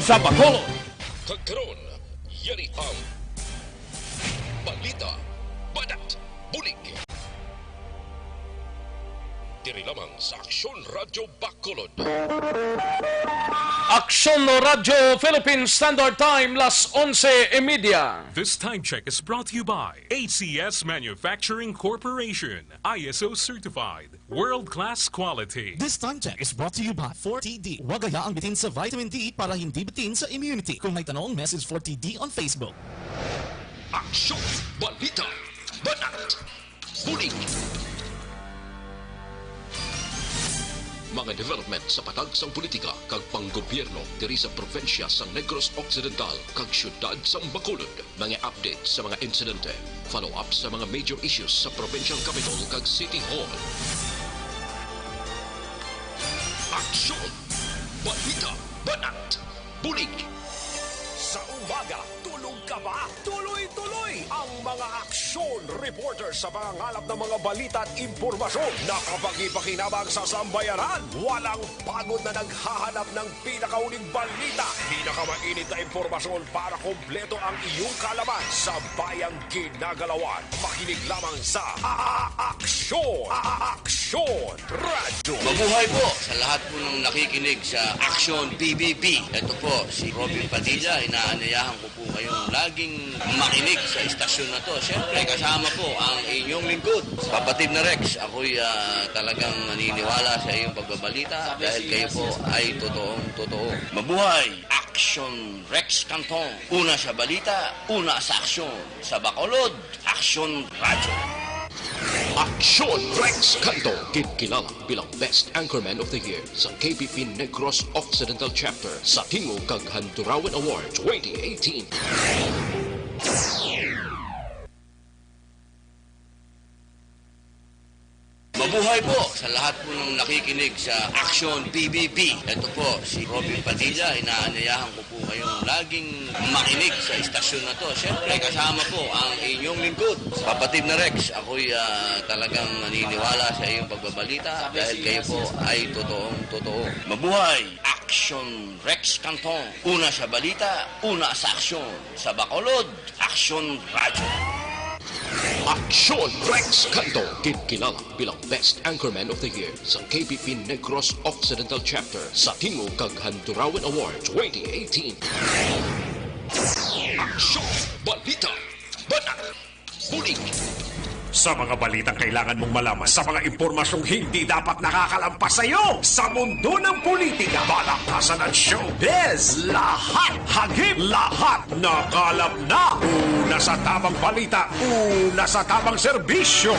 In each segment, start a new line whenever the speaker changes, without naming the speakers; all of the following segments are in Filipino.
sa Bacolod.
Kagkaroon, yari ang Balita, Banat, Bulig. Diri lamang sa Aksyon Radio Bacolod.
Aksyon Radio Philippine Standard Time, las 11:30.
This time check is brought to you by ACS Manufacturing Corporation, ISO certified, world-class quality.
This time check is brought to you by 4TD. Huwag hayaang bitin sa vitamin D para hindi bitin sa immunity. Kung may tanong, message 4TD on Facebook.
Aksyon, Balita, Banat, Bulig. Mga development sa patag sang politika kag panggobyerno diri sa probinsya sa Negros Occidental kag syudad sa Bacolod. Mga update sa mga insidente, follow up sa mga major issues sa provincial capital kag City Hall. Aksyon, Balita, Banat, Bulig.
Sa umaga, tulog ka ba? Tuloy-tuloy ang mga aksyon reporter sa pangangalap ng mga balita at impormasyon na kapag-ipakinabang sa sambayanan. Walang pagod na naghahanap ng pinakauling balita, pinakamainit na impormasyon para kompleto ang iyong kalaman sa bayang ginagalawan. Makinig lamang sa Aksyon! Aksyon Radio!
Mabuhay po sa lahat po ng nakikinig sa Aksyon PBB. Ito po si Robin Padilla. Inaanayahan ko po kayong laging makinig sa istasyon na to. Siyempre, kasama po ang inyong lingkod. Kapatid na Rex, ako'y talagang naniniwala sa iyong pagbabalita dahil kayo po ay totoong-totoo. Mabuhay! Aksyon Rex Cantong. Una sa balita, una sa aksyon. Sa Bacolod, Aksyon Radio.
Aksyon Rex Cantong, kilala bilang Best Anchorman of the Year sa KBP Negros Occidental Chapter sa Tingog kag Handurawan Award 2018.
Mabuhay po sa lahat po ng nakikinig sa Aksyon PBB. Ito po si Robin Padilla. Inaanayahan ko po kayong laging makinig sa istasyon na to. Siyempre, kasama po ang inyong lingkod. Kapatid na Rex, ako'y talagang naniniwala sa iyong pagbabalita dahil kayo po ay totoong-totoo. Mabuhay! Aksyon Rex Cantong. Una sa balita, una sa aksyon. Sa Bacolod, Aksyon Radio.
Aksyon Rex Cantong, kilala bilang Best Anchorman of the Year sa KBP Negros Occidental Chapter sa Tingog kag Handurawan Award 2018. Aksyon, Balita, Banat, Bulig.
Sa mga balitang kailangan mong malaman, sa mga impormasyong hindi dapat nakakalampas sa iyo, sa mundo ng politika, balakasan at showbiz, lahat, hagip, lahat, nakalap na. Una sa tamang balita, una sa tamang serbisyo.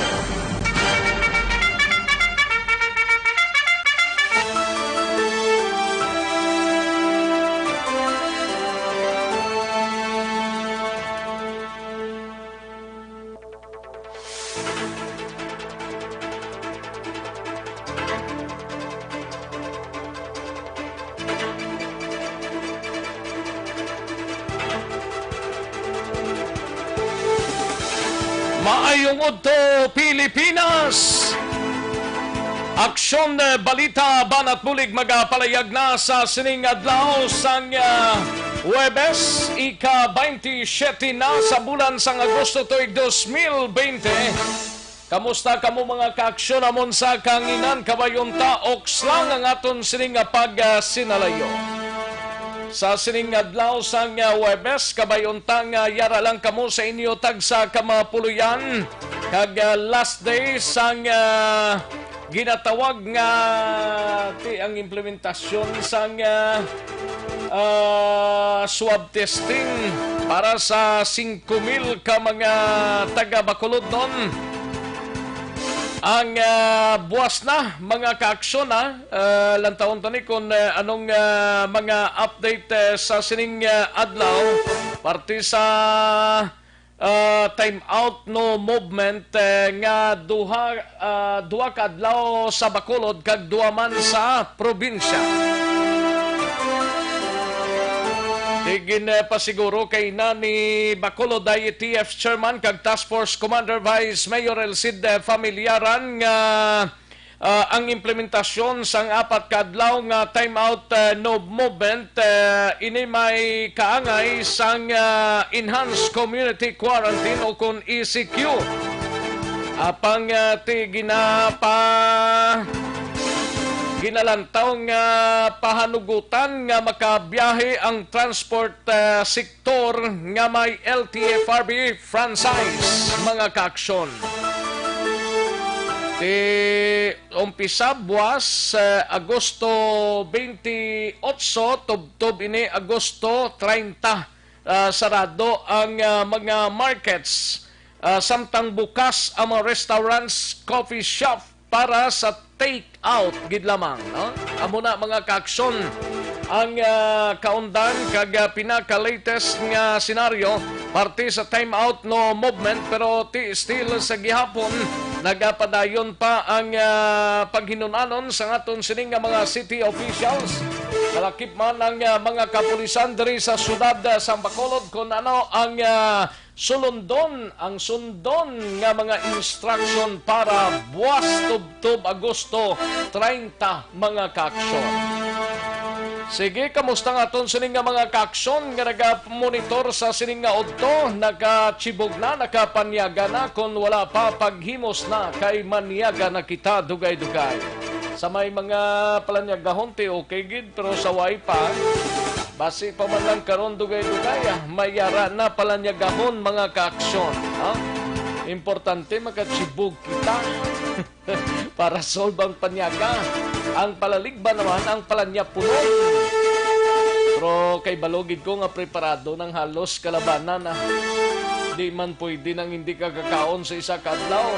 Maayong udto, Pilipinas! Aksyon Balita, Banat, Bulig magapalayag na sa sining adlaw sang Huwebes, ika-27 na sa bulan sang Agosto tuig 2020. Kamusta kamo mga kaaksyon amon sa kanginan kabayunta oks lang ang aton sining pag-sinalayo. Sa sining adlaw sang Huwebes, kabayuntang yara lang kamo sa inyo tag sa kamapuluyan kag last day sang ginatawag nga ang implementasyon sang swab testing para sa 5,000 ka mga taga Bacolod nun. Ang buwas na mga kaaksyon lantaon tani kung anong mga update sa sining adlaw parte sa time out no movement nga duha ka adlaw sa Bacolod kag duha man sa probinsya. Tigin pasiguro kay na ni Bacolod IETF Chairman kag Task Force Commander Vice Mayor Elcid Familiaran nga ang implementasyon sang apat kadlaw nga timeout no movement ini may kaangay sang enhanced community quarantine o kun ECQ. Apang ti ginalantaw nga pahanugutan nga makabiyahe ang transport sektor nga may LTFRB franchise mga kaaksyon. Umpisa buwas Agosto 28 tubtob ini Agosto 30 sarado ang mga markets samtang bukas ang mga restaurants, coffee shop para sa take out gid lamang, no? Amo na mga kaaksyon ang kaundan kag pinaka-latest nga senaryo parte sa time out no movement pero still sa gihapon nagapadayon pa ang paghinunanon sa aton sining nga mga city officials. Kalakip man ang mga kapulisan diri sa syudad sa Bacolod kung ano ang sundon nga mga instruction para buwas tubtob Agosto 30 mga kaaksyon. Sige, kamusta nga aton sining nga mga kaaksyon nga naga-monitor sa sining nga udto, nagachibog na, nakapanyaga na, kung wala pa paghimos na kay manyaga na kita dugay-dugay. Sa may mga palanyagahon ti okay gid, pero sa way pa, basi pa man lang karon dugay-dugay, mayara na palanyagahon mga kaaksyon. Ha? Importante makachibog kita para solve ang panyaga. Ang palaligba naman ang palanya punon. Pero kay balogid ko nga preparado ng halos kalabanan na di man pwede nang hindi ka kakaon sa isa kadlaw.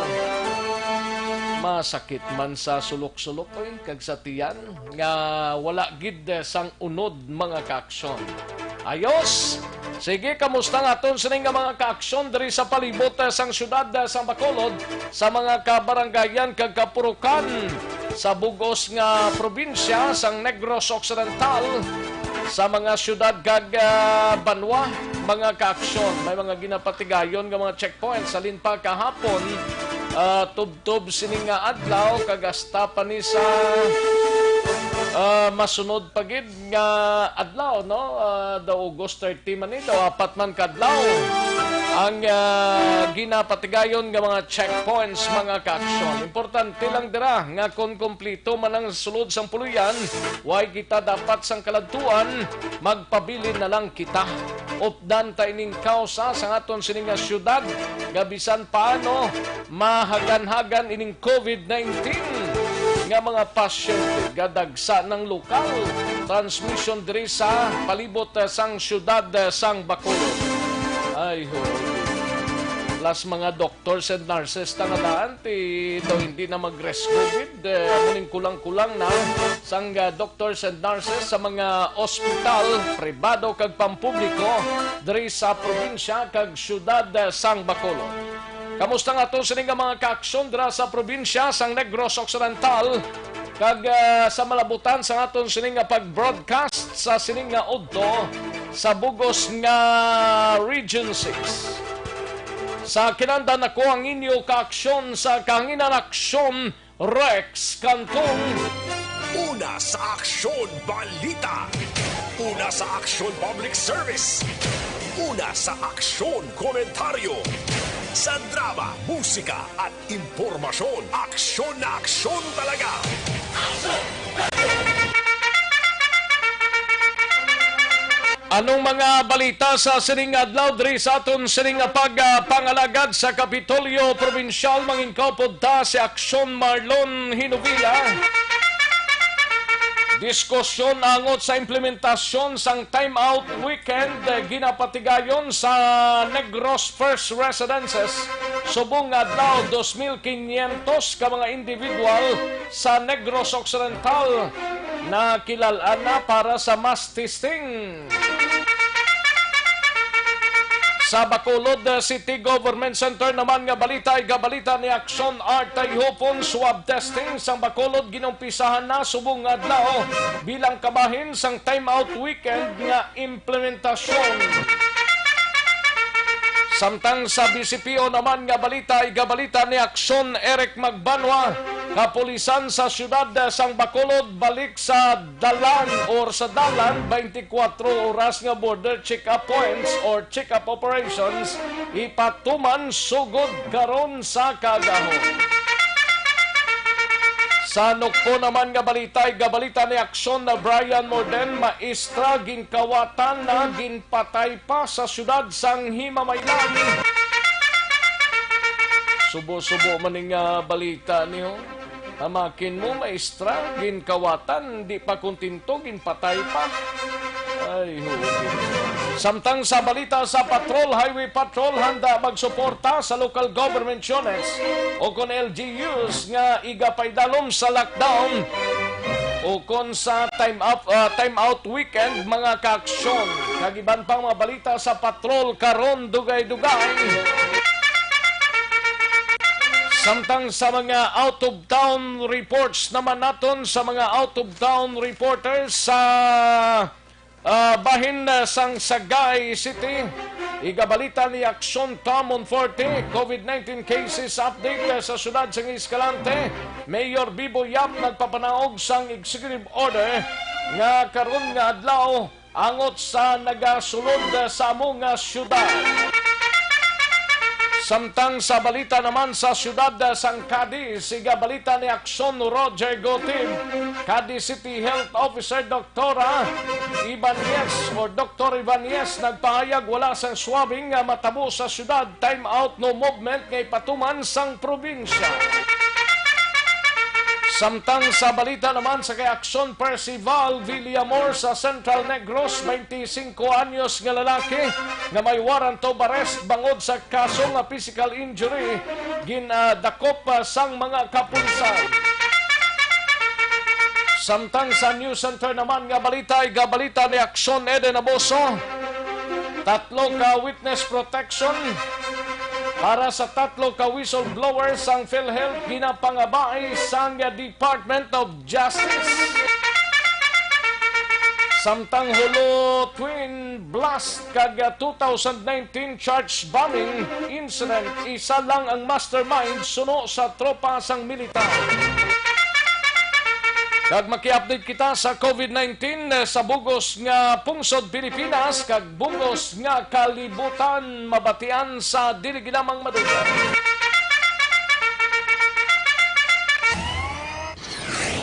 Masakit man sa sulok-sulok kag sa tiyan nga wala gid sang unod mga kaaksyon. Ayos! Sige, kamusta nga aton sining nga mga kaaksyon diri sa palibot sang syudad sa Bacolod, sa mga kabarangayan kag kapurukan sa bugos nga probinsya sang Negros Occidental, sa mga syudad kag banwa mga kaaksyon. May mga ginapatigayon nga mga checkpoints salin pa kahapon tubtob sining nga adlaw kag hasta pa ni sa masunod pagid nga adlaw, no? The August 30 man ito, apat man kadlaw ang ginapatigayon nga mga checkpoints mga kaaksyon. Importante lang dira nga kung kompleto man ang sulod sang puluyan, way kita dapat sang kaladtuan, magpabilin na lang kita. Updan ta ining kausa sa aton sining nga syudad, gabisan paano mahagan-hagan ining COVID-19 nga mga pasyente gadagsa ng lokal transmission diri sa palibot sang syudad sang Bacolod. Ay ho. Plus mga doctors and nurses tangadaan ito hindi na mag-rest COVID. Muning kulang-kulang na sang doctors and nurses sa mga ospital pribado kag pampubliko diri sa probinsya kag syudad sang Bacolod. Kamusta nga ito sining mga kaaksyon dira sa probinsya sang Negros Occidental kag sa malabutan sa aton sining nga pag-broadcast sa sining nga udto sa bugos nga Region 6. Sa kinandan ako ang inyo kaaksyon sa Kahanginan Aksyon Rex Cantong.
Una sa Aksyon Balita. Una sa Aksyon Public Service. Una sa Aksyon Komentaryo. Sa drama, musika at impormasyon, aksyon na aksyon talaga.
Anong mga balita sa sining adlaw diri sa aton sining pagpangalagad sa Kapitolyo Provincial mangingkaw podta si Aksyon Marlon Hinubila. Diskusyon angot sa implementasyon sang time-out weekend ginapatigayon sa Negros First Residences. Subong adlaw 2,500 ka mga individual sa Negros Occidental na kilalaan na para sa mass testing. Sa Bacolod City Government Center naman nga balita ay gabalita ni Aksyon Art Tayhopon swab testing sang Bacolod ginumpisahan na subong adlaw bilang kabahin sang time-out weekend nga implementasyon. Samtang sa BCPO naman nga balita ay gabalita ni Aksyon Eric Magbanwa Kapulisan sa siyudad sang Bacolod balik sa dalan or sa dalan 24 oras nga border check-up points or check-up operations ipatuman sugod karon sa kagahon. Sa nukpo naman nga balita, gabalita ni Aksyon na Brian Morden, maestra ginkawatan na ginpatay pa sa syudad sang Himamaylan. Subo-subo maning balita niyo. Amakin mo, maestra, ginkawatan, di pa kontinto, ginpatay pa. Ay, samtang sa balita sa Patrol, Highway Patrol, handa magsuporta sa local government units o kon LGUs nga igapaydalom sa lockdown o kon sa time out weekend mga kaaksyon. Kagiban pang mga balita sa Patrol karon dugay-dugay. Samtang sa mga out-of-town reports naman naton sa mga out-of-town reporters sa bahin sang Sagay City, igabalita ni Aksyon Tamon 40, COVID-19 cases update sa syudad sang Escalante. Mayor Bibo Yap nagpapanaog sang executive order nga karon nga adlaw angot sa nagasulod sa among syudad. Samtang sa balita naman sa siyudad sang Cadiz, igabalita ni Aksyon Roger Gotib, Cadiz City Health Officer Dr. Ibanez nagpahayag wala sang swabbing nga matabo sa siyudad, time out no movement ngay patuman sang probinsya. Samtang sa balita naman sa kay Aksyon Percival Villamor sa Central Negros, 25 anyos nga lalaki nga may warrant of arrest bangod sa kaso nga physical injury ginadakop sang mga kapulisan. Samtang sa News Center naman nga balita, igabalita ni Aksyon Eden Aboso, 3 ka witness protection para sa 3 ka whistleblowers ang PhilHealth ginapangabay sang Department of Justice. Samtang hulo twin blast kag 2019 church bombing incident, isa lang ang mastermind suno sa tropa sang militar. Kag maki-update kita sa COVID-19 sa bugos nga pungsod Pilipinas kag bugos nga kalibutan mabatian sa dili ginamang madugay.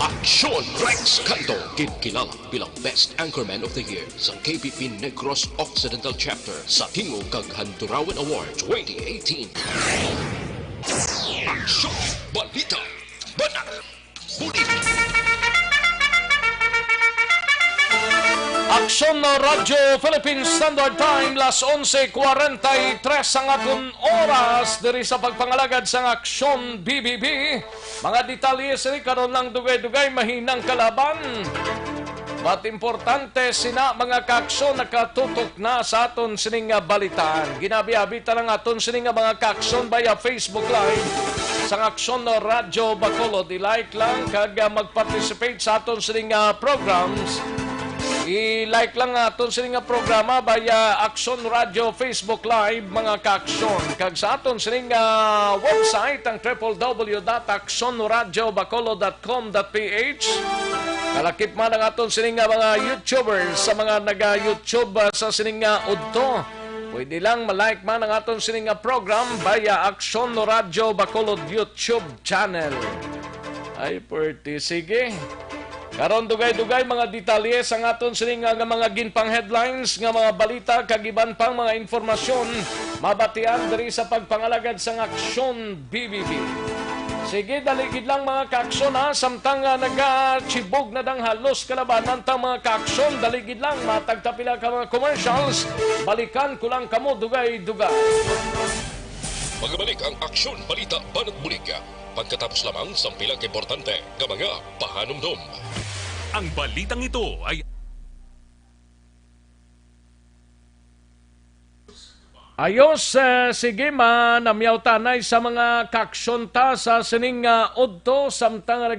Aksyon Rex Cantong, kilala bilang Best Anchorman of the Year sa KPP Negros Occidental Chapter sa Tingog kag Handurawan Award 2018. Aksyon Balita Banat Bulig.
Aksyon na Radyo Philippine Standard Time, las 11:43 ang atong oras diri sa pagpangalagad sa Aksyon BBB. Mga detalye sini karon lang dugay-dugay mahinang kalaban. But importante sina mga kaaksyon nakatutok na sa aton sining balitaan. Ginabi-abita lang aton sining mga kaaksyon via Facebook Live sa Aksyon na Radyo Bacolod. I-like lang kag mag-participate sa aton sining programs. I-like lang aton sining programa via Aksyon Radio Facebook Live mga kaaksyon. Kag sa aton sining website ang www.aksonradiobacolod.com.ph. Kalakip man ang aton sining mga YouTubers sa mga naga-YouTube sa sining udto. Pwede lang malike man ang aton sining program via Aksyon Radio Bacolod YouTube channel. Ay, perti. Sige. Karon dugay-dugay mga detalye sa aton sining nga mga ginpang headlines nga mga balita kagiban pang mga informasyon mabatian diri sa pagpangalagad sa Aksyon BBB. Sige, daligid lang mga kaaksyon ha, samtang nagachibog na dang halos kalabanan tang mga kaaksyon, daligid lang matagtapila ka mga commercials, balikan ko lang kamo dugay-dugay.
Magbalik ang Aksyon Balita Banat Bulig. Pagkatapos lamang sa pilang importante ng mga pahanumdum.
Ang balitang ito ay
ayos, sige man, namyaw tanay sa mga kaksyonta sa sining udto samtang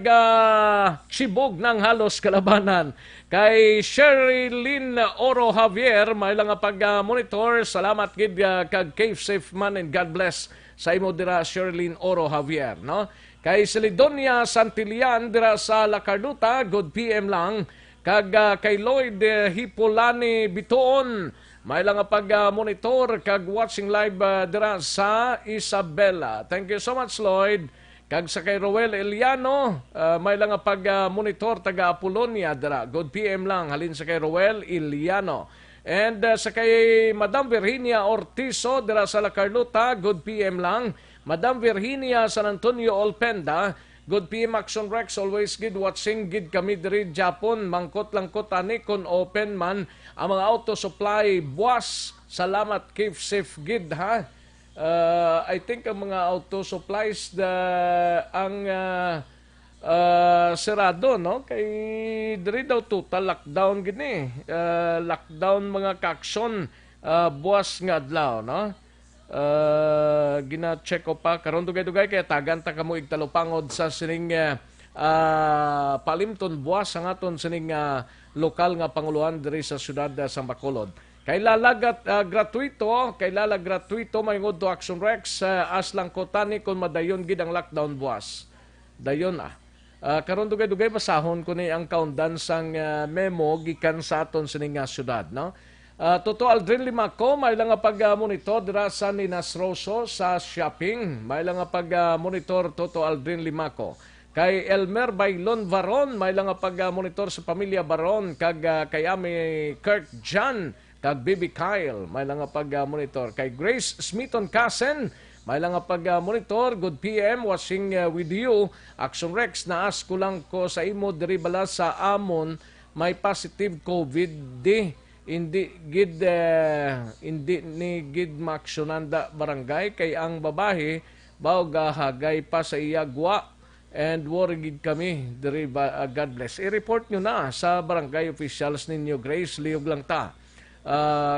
chibog ng halos kalabanan. Kay Sherilyn Oro Javier, may lang pag-monitor. Salamat gid kag Cave Safe man and God bless sa imo dira Sherilyn Oro Javier, no? Kay Silidonia Santillan dira sa La Carlota, good PM lang. Kag kay Lloyd Hipolani Bitoon, may lang pag-monitor kag watching live dira sa Isabela. Thank you so much, Lloyd. Kag sa kay Roel Eliano, may lang pag-monitor taga Apolonia dira. Good PM lang halin sa kay Roel Eliano. And sa kay Madam Virginia Ortizo dira sa La Carlota, good PM lang. Madam Virginia San Antonio Olpenda, good PM Aksyon Rex, always good watching, good kami diri Japon, mangkot-langkot ani kon open man ang mga auto supply buwas. Salamat, keep safe good ha. I think ang mga auto supplies ang serado, no? Kay diri daw total lockdown gini. Lockdown mga kaksyon buwas nga adlaw, no? Gina-check ko pa karon dugay-dugay kaya tagan ta kamo igtalupangod sa sining palimton buwas ang aton sining lokal nga panguluhan diri sa syudad sa Bacolod. Kay lalagat gratuito mayngod to Action Rex aslang kotani kon madayon gid ang lockdown buwas. Dayon karon dugay-dugay basahon ko ni ang countdown sang memo gikan sa aton sining syudad, no? Toto Aldrin Limaco, may lang pag-monitor dira sa Ninas Rosso sa shopping. May lang pag-monitor Toto Aldrin Limaco. Kay Elmer Bailon Varon, may lang pag-monitor sa pamilya Baron. Kag kay Ami Kirk John, kag Bibi Kyle, may lang pag-monitor. Kay Grace Smithon Kasen, may lang pag-monitor. Good PM, watching with you. Action Rex, naas ko lang ko sa imo diri bala sa Amon, may positive COVID-19. Hindi ni gid maksonanda barangay kay ang babae baw gahagay pa sa iyagwa and worry gid kami diri God bless. I-report nyo na sa barangay officials ninyo, Grace, liog lang ta.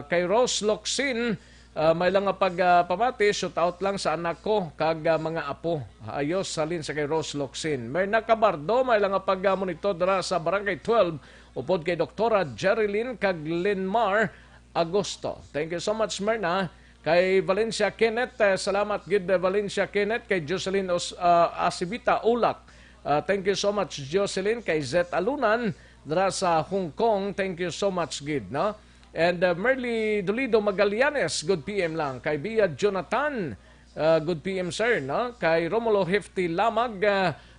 Kay Rose Loxin, may lang pagpamati, shout out lang sa anak ko kag mga apo. Ayos salin sa kay Rose Loxin. May nakabardo, may lang pag-monitor dira sa barangay 12 upod kay Doktora Jerilyn kag Linmar Agosto. Thank you so much, Merna. Kay Valencia Kenneth, salamat gid Valencia Kenneth. Kay Jocelyn Asibita Ulak, thank you so much Jocelyn. Kay Zet Alunan dira sa Hong Kong, thank you so much gid, no? And Merly Dolido Magallanes, good PM lang. Kay Bia Jonathan, good PM sir, no? Kay Romulo Hefty Lamag,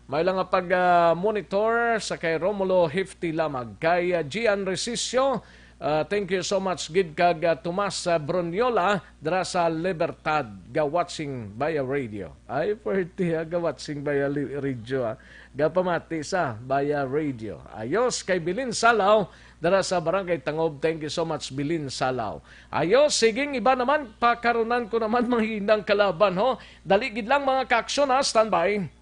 may lang pag-monitor sa kay Romulo Hefty Lamag. Kay Gian Resisio, thank you so much gid kag Tomas Broniola dira sa Libertad, ga-watching via radio. Ay, perti ga-watching via radio. Ga-pamati sa via radio. Ayos, kay Bilin Salaw dara sa Barangay Tangob, thank you so much Bilin Salaw. Ayos, siging iba naman, pakarunan ko naman manghinang kalaban, ho. Dali gid lang mga kaaksyon, ha, standby.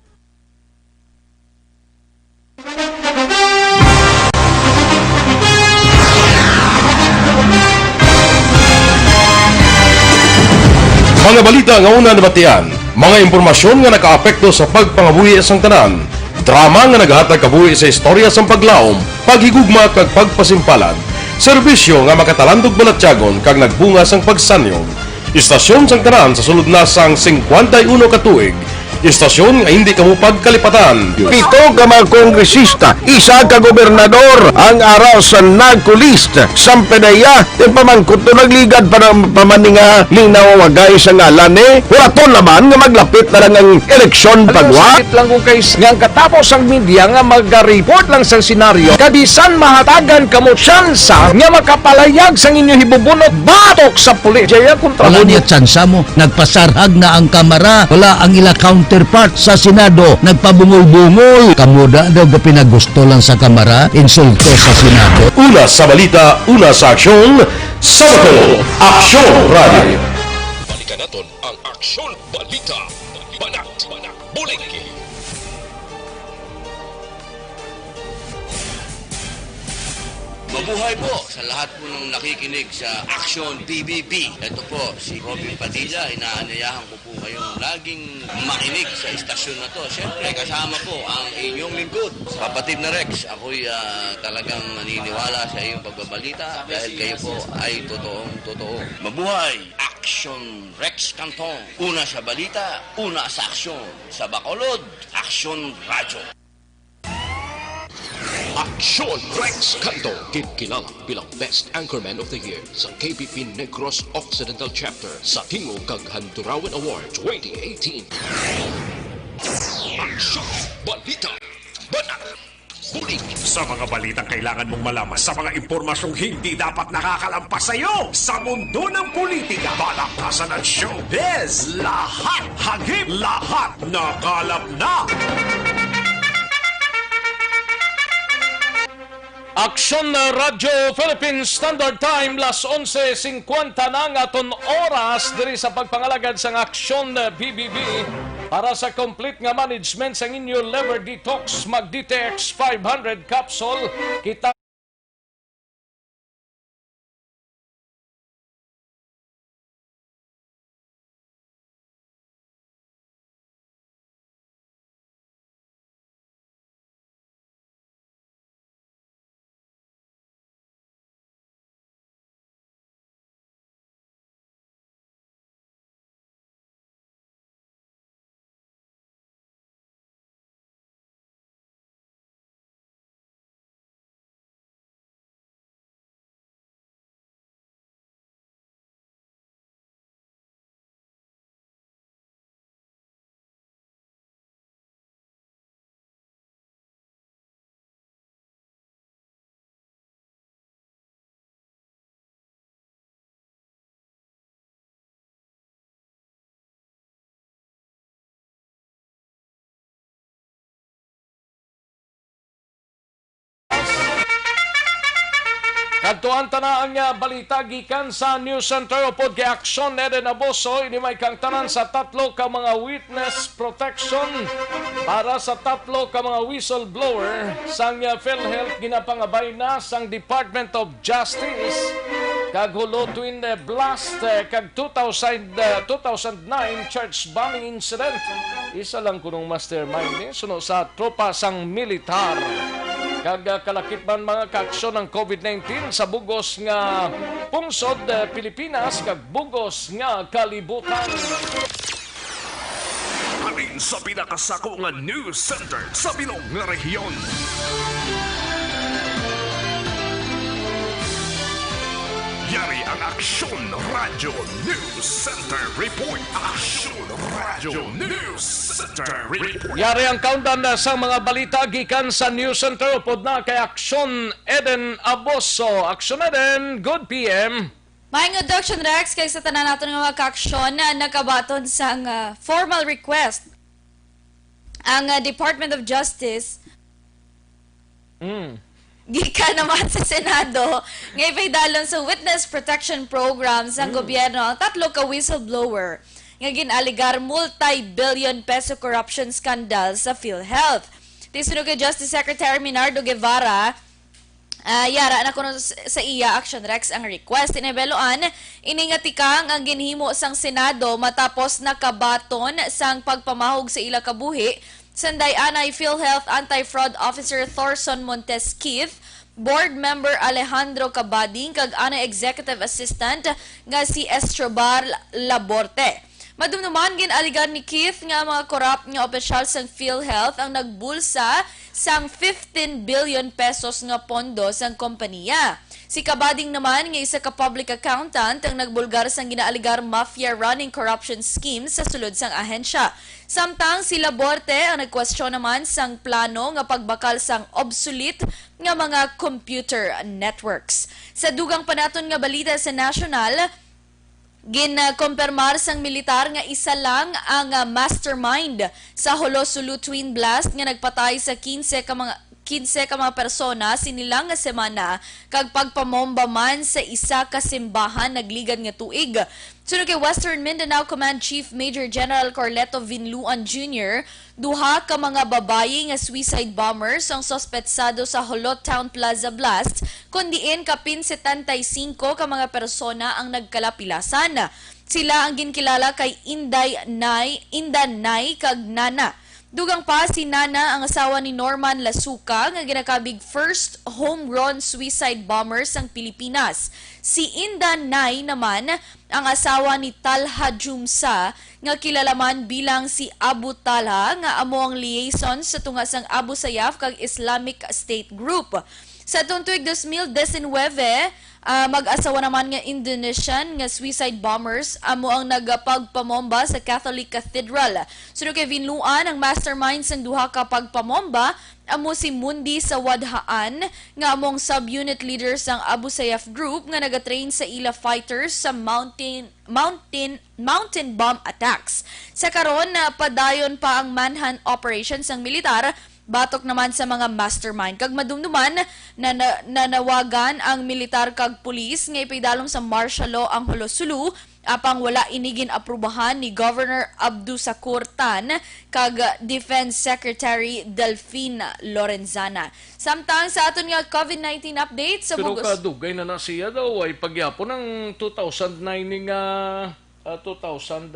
Mga balita nga una nabatian, mga impormasyon nga nakaapekto sa pagpangabuhi sang tanan, drama nga naghatag kabuhi sa istorya sang paglaom, paghigugma kag pagpasimpalan, serbisyo nga makatalandog balatyagon kag nagbunga sang pagsanyog, istasyon sang tanan sa sulod na sang 51 ka tuig, istasyon nga hindi kamo pagkalipatan.
7 ka mga kongresista, 1 ka gobernador ang araw sa nagkulist sa pedaya yung pamangkot to nagligad para pamaninga linaw wagay sa ngalan wala naman nga maglapit na lang ang eleksyon pagwa.
Sakit lang kung kayo nga katapos ang media nga mag-report lang sa senaryo kabisan mahatagan kamo tsansa nga makapalayag sa inyo hibubunot batok sa pulis. Jaya kontra
Wala niya tsansa mo, nagpasarhag na ang kamara, wala ang ila counterpart sa Senado, nagpabungol-bungol. Kamuda daw pinagusto lang sa kamara, insulto sa Senado.
Una sa balita, una sa aksyon, sa Bacolod, Aksyon Radio. Balikan natin ang Aksyon Balita. Banat, Bulig.
Mabuhay po sa lahat po ng nakikinig sa Aksyon PBB. Ito po, si Robin Padilla. Inaanyayahan ko po kayong laging makinig sa istasyon na to. Siyempre, kasama po ang inyong lingkod. Kapatid na Rex, ako'y talagang naniniwala sa iyong pagbabalita dahil kayo po ay totoong totoo. Mabuhay! Aksyon Rex Cantong. Una sa balita, una sa aksyon. Sa Bacolod, Aksyon Radyo.
Aksyon Rex Cantong, kilala bilang Best Anchorman of the Year sa KBP Negros Occidental Chapter sa Tingog kag Handurawan Award 2018. Aksyon Balita, Banat, Bulig.
Sa mga balitang kailangan mong malaman, sa mga impormasyong hindi dapat nakakalampas sa iyo, sa mundo ng politika, balakasan ng showbiz, lahat hagip, lahat nakalap na.
Aksyon Radyo Philippine Standard Time, las 11:50 na nga aton oras diri sa pagpangalagad sang Aksyon BBB. Para sa complete nga management sa inyo liver detox, mag-DTX 500 capsule, kita kadtuan na ang balita gikan sa News Center upod kay Aksyon Eden Aboso. Ini may kang tanan sa tatlo ka mga witness protection para sa tatlo ka mga whistleblower sang PhilHealth ginapangabay na sang Department of Justice kag hulo twin blast kag 2009 church bombing incident. Isa lang kunong mastermind ni suno sa tropa sang militar. Kag kalakip man mga kaaksyon ng COVID-19 sa bugos nga pungsod Pilipinas kag bugos nga kalibutan.
Alin sa pinakasako nga news center sa bilog nga rehiyon. Yari ang Aksyon Radyo News Center Report. Aksyon Radyo News Center Report.
Yari ang countdown sa mga balita gikan sa News Center upod na kay Aksyon Eden Aboso. Aksyon Eden, good PM.
Maayong Aksyon Rex, kay sa tanan nato nga mga kaaksyon na nakabaton sa formal request ang Department of Justice gikan naman sa Senado nga ipaydalon sa Witness Protection Program sa gobyerno ang tatlo ka whistleblower nga ginaligar multi-billion peso corruption scandal sa PhilHealth. Tisunod kay Justice Secretary Minardo Guevara, yara na kuno sa iya Action Rex ang request. Inebeloan, iningatikang ang ginhimo sang Senado matapos nakabaton sang pagpamahog sa ila kabuhi sanday anay PhilHealth Anti-Fraud Officer Thorson Montes Keith, Board Member Alejandro Cabading, kag anay Executive Assistant nga si Estrobar Laborte. Madumduman ginaligan ni Keith nga mga korrupt nga opisyal sang PhilHealth ang nagbulsa sang 15 billion pesos nga pondo sang kompanya. Si Cabading naman nga isa ka public accountant ang nagbulgar sang ginaaligar mafia running corruption scheme sa sulod sang ahensya. Samtang si Laborte ang nagkwestiyon naman sang plano nga pagbakal sang obsolete nga mga computer networks. Sa dugang panaton nga balita sa national, ginakompirmar sang militar nga isa lang ang mastermind sa Holosulu Twin Blast nga nagpatay sa 15 ka mga persona sinilang nga semana kag pagpamomba man sa isa ka simbahan nagligad nga tuig. Sunod kay Western Mindanao Command Chief Major General Corleto Vinluan Jr., duha ka mga babayi nga suicide bombers ang sospetsado sa Holot Town Plaza Blast, kundiin kapin 75 ka mga persona ang nagkalapilasan. Sila ang ginkilala kay Inda Nay kag Nana. Dugang pa si Nana, ang asawa ni Norman Lasuca, nga ginakabig first homegrown suicide bomber sang Pilipinas. Si Inda Nay naman, ang asawa ni Talha Jumsa, nga kilalaman bilang si Abu Talha, nga amo ang liaison sa tunga sang Abu Sayyaf kag Islamic State Group. Sa tuig 2019, mag-asawa naman nga Indonesian nga suicide bombers amo ang nagapagpamomba sa Catholic Cathedral. Sunod kay Vinluan, ang mastermind sang duha ka pagpamomba amo si Mundi sa Wadhaan nga among subunit leader sang Abu Sayyaf Group nga nagatrain sa ila fighters sa mountain bomb attacks. Sa karon na padayon pa ang manhunt operation sang militar batok naman sa mga mastermind. Kag madumduman na nanawagan ang militar kag pulis nga ipaidalom sa martial law ang Hulosulu apang wala inigin aprubahan ni Governor Abdu Sakur Tan kag Defense Secretary Delphine Lorenzana. Samtang sa aton nga COVID-19 update sa
Pero
Bugos.
kadugay na siya daw ay pagyapon ng 2009 nga
19.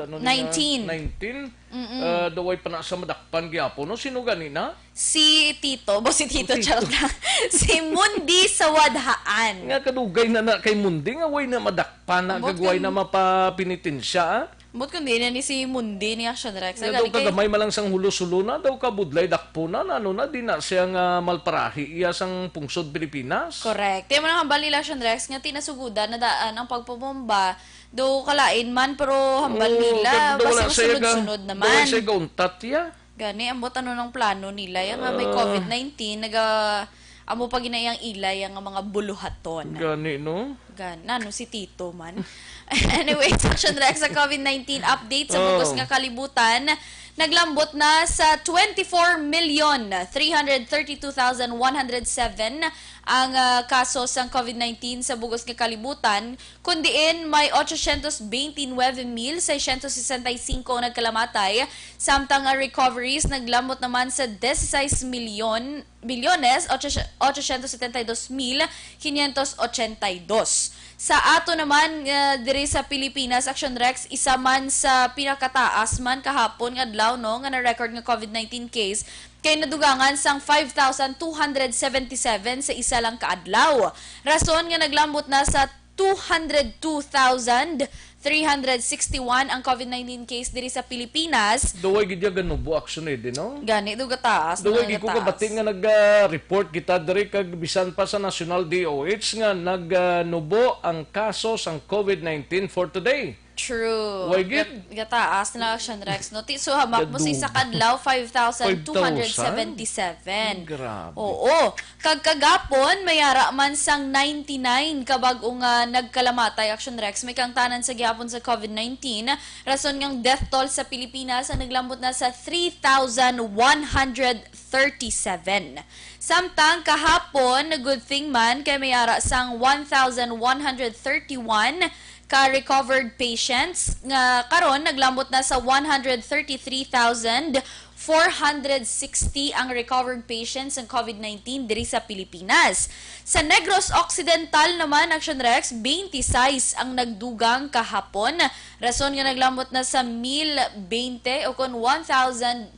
Daw ay panasa madakpan gyapon no sino ganina?
Si Tito charot lang. Si Mundi sa Wadhaan.
Nga kadugay na kay Mundi nga way na madakpan na gagway na mapapinitin siya.
But kundi na ni si Mundi ni Aksyon Rex.
Nga daw kagamay malang sang hulo-sulo na daw kabudlay dakpo na ano na di na siya nga malparahi iya sang pungsod Pilipinas.
Correct. Tiyan mo na hambal nila Aksyon Rex nga tinasugudan na daan ang pagpabomba do kalain man pero hambal nila basta sunod-sunod naman.
Daw siya gauntat ya.
Gani ambot ano ng plano nila yang may COVID-19 amo pa ginayang ilay ang mga buluhaton.
Gani no.
Ano si Tito man. Anyway, Aksyon Rex sa COVID-19 update sa bugos nga kalibutan. Naglambot na sa 24,332,107 ang kaso sa COVID-19 sa bugos nga kalibutan. Kundiin may 829,665 nagkalamatay. Samtang recoveries naglambot naman sa 16,872,582. Sa ato naman diri sa Pilipinas, Aksyon Rex, isa man sa pinakataas man kahapon nga adlaw no nga na-record nga COVID-19 case kay nadugangan sang 5,277 sa isa lang kaadlaw. Rason nga naglambot na sa 202,361 ang COVID-19 case diri sa Pilipinas.
Daway gid ya ganubo action din no.
Gani do gataas.
Daway gid ko kabati nga nag-report kita diri kag bisan pa sa National DOH nga nagnubo ang kaso sang COVID-19 for today.
True.
Why gid?
Gataas na Aksyon Rex. No? So, hamak mo sa isa kadlaw, 5,277.
Grabe.
Oo. Kagkagapon, mayara man sang 99 kabag-o nga nagkalamatay, Aksyon Rex. May kang tanan sa gihapon sa COVID-19. Rason ngang death toll sa Pilipinas ang naglambot na sa 3,137. Samtang kahapon, good thing man, kay mayara sang 1,131 ka-recovered patients nga karon naglambot na sa 133,460 ang recovered patients ng COVID-19 diri sa Pilipinas. Sa Negros Occidental naman, Aksyon Rex, 26 ang nagdugang kahapon. Rason nga naglambot na sa 1,020 o kon 1,020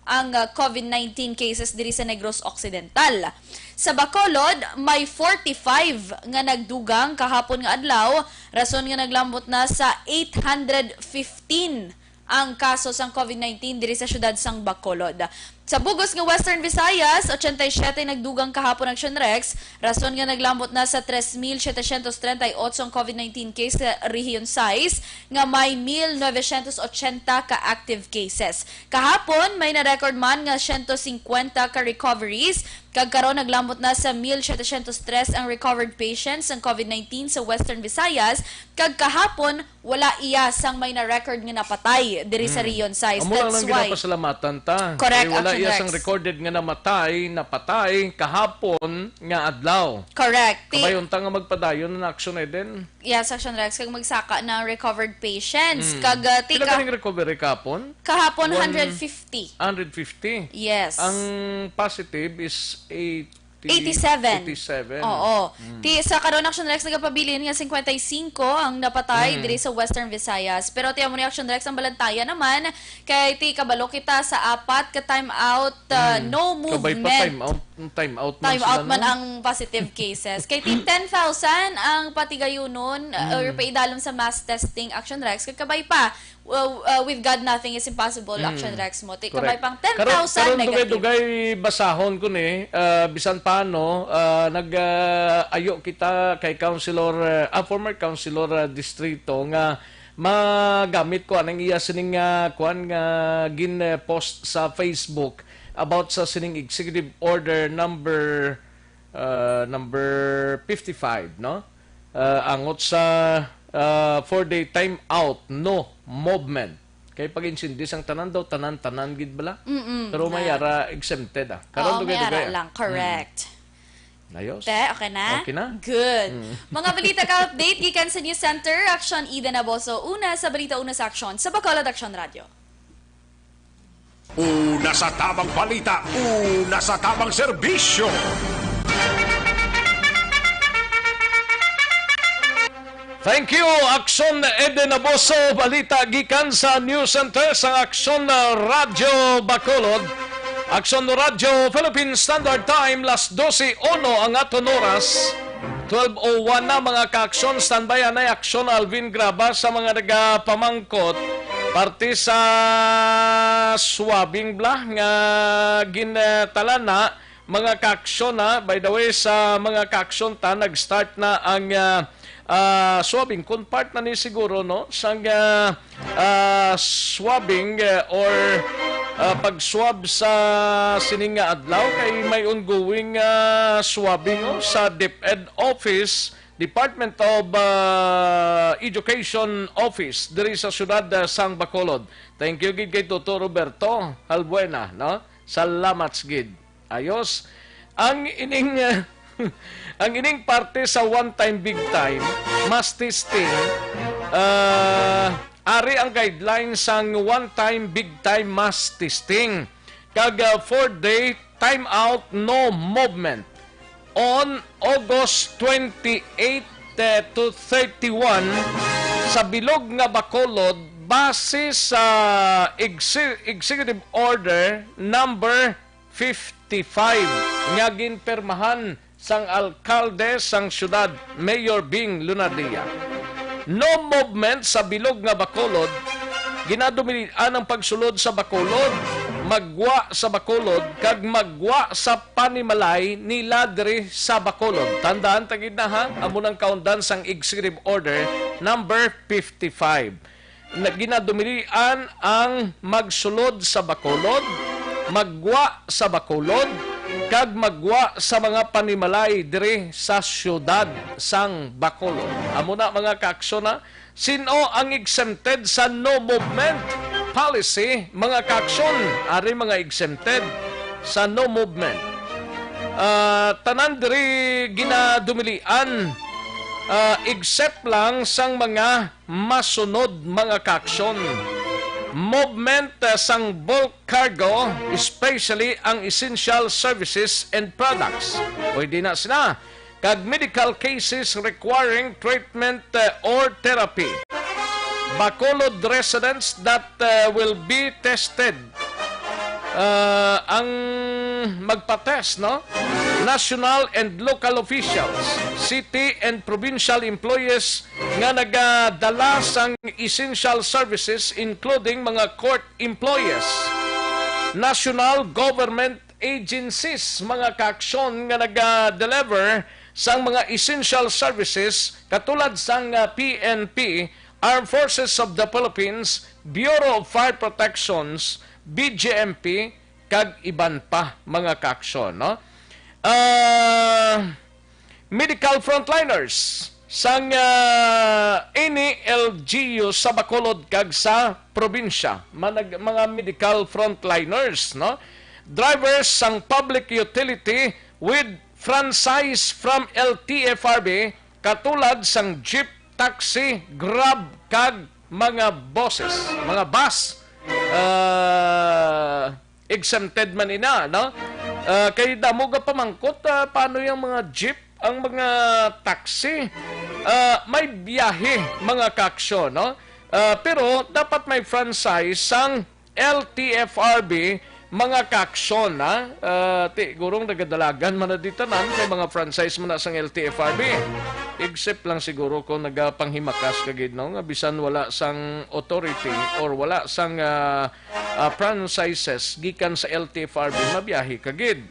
ang COVID-19 cases diri sa Negros Occidental. Sa Bacolod, may 45 nga nagdugang kahapon nga adlaw. Rason nga naglambot na sa 815 ang kaso sang COVID-19 diri sa syudad sang Bacolod. Sa bugos nga Western Visayas, 87 nagdugang kahapon ang Aksyon Rex. Rason nga naglambot na sa 3,738 ang COVID-19 case sa Region 6 nga may 1,980 ka active cases. Kahapon may na-record man nga 150 ka recoveries. Kagkaroon naglambot na sa 1,703 ang recovered patients ng COVID-19 sa Western Visayas. Kagkahapon wala iya sang may na-record nga napatay diri sa Region 6.
Amo lang ginapasalamatan ta.
Correct,
wala iya
Rex.
sang recorded nga napatay kahapon nga adlaw.
Correct.
Kabayon ta nga magpadayon na action din.
Yes, Aksyon Rex, kag magsaka ng recovered patients. Kag
Pila kaning recovery kahapon?
kahapon 150.
150.
Yes.
Ang positive is
87.
87.
Oo. Sa karon Action Rex nagapabilin nga 55 ang napatay diri sa Western Visayas. Pero tiyan mo ni Action Rex ang balantaya naman kay ti kabalo kita sa apat ka time out, no
Kabay
movement.
pa time out man
Time
sila,
out man
no?
ang positive cases. Kay ti 10,000 ang patigayunon or paidalom sa mass testing Action Rex. Kay kabay pa with God nothing is impossible Action Rex mo. Ti kabay pang 10,000
karon
negative.
dugay basahon ko ni bisan paano nag-ayo kita kay councilor former councilor distrito nga magamit ko anang iya sining kuan nga gin post sa Facebook about sa sining executive order number 55, no? Angot sa 4-day time out, no movement. Kay pag-insindi sang tanan daw, tanan gid bala. Pero mayara exempted
Oo, may ara lang. Correct.
Ayos.
Okay na?
Okay na.
Good. Mga balita ka update, gikan sa News Center, Aksyon Ida Naboso. Una sa balita, una sa Aksyon, sa Bacolod Aksyon Radio.
Una sa tamang balita, una sa tamang serbisyo.
Thank you, Aksyon Eden Naboso. Balita gikan sa News Center sa Aksyon Radio Bacolod. Aksyon Radio Philippine Standard Time, las 12:01 ang aton oras. 12:01 na mga ka-aksyon. Standby na Aksyon Alvin Graba sa mga nagapamangkot. Parte sa swabing blah nga ginatala na mga ka-aksyon na. By the way, sa mga ka-aksyon ta, nag-start na ang swabbing. Kung part na ni siguro, no? Sang swabbing or pag-swab sa sininga adlaw kay may ongoing swabbing sa DepEd Office, Department of Education Office diri sa syudad sang Bacolod. Thank you gid kay Toto Roberto Halbuena, no? Salamat gid. Ayos. Ang ining ang ining parte sa one time big time mass testing ari ang guidelines sang one-time, big-time mass testing. Kag 4-day time out, no movement. On August 28 to 31, sa bilog nga Bacolod, base sa Executive Order number 55, nga ginpermahan sang alkalde sang syudad, Mayor Bing Lunardia. No movement sa bilog nga Bacolod, ginadumilian ang pagsulod sa Bacolod, magwa sa Bacolod, kag magwa sa panimalay nila diri sa Bacolod. Tandaan tagid na ha, amo nang kaundan sang Executive Order number 55. Ginadumilian ang magsulod sa Bacolod, magwa sa Bacolod, kag magwa sa mga panimalay diri sa syudad sang Bacolod. Amo na mga ka-aksyon na, sino ang exempted sa no movement policy? Mga ka-aksyon, ari mga exempted sa no movement. Tanan diri ginadumilian except lang sang mga masunod mga ka-aksyon. Movement sang bulk cargo, especially ang essential services and products. Pwede na sila. Kag medical cases requiring treatment or therapy. Bacolod residents that will be tested. Ang magpa-test, no? National and local officials, city and provincial employees nga nagadala sang essential services including mga court employees, national government agencies, mga ka-aksyon nga naga-deliver sang mga essential services katulad sang PNP, Armed Forces of the Philippines, Bureau of Fire Protections, BGMP, kag iban pa mga ka-aksyon, no? Medical frontliners sang ini LGU sa Bacolod kag sa probinsya, mga medical frontliners, no? Drivers sang public utility with franchise from LTFRB katulad sang jeep, taxi, grab kag mga buses, mga bus exempted man ina, no? Kay damo ga pamangkot paano yung mga jeep, ang mga taxi, may biyahe mga kaaksyon, no? Pero dapat may franchise ang LTFRB mga kaaksyon, na gurong nagadalagan man na dito nan kay mga franchise man na sang LTFRB. Except lang siguro kung nagapanghimakas kagid, no, nga bisan wala sang authority or wala sang franchises gikan sa LTFRB mabiyahe kagid.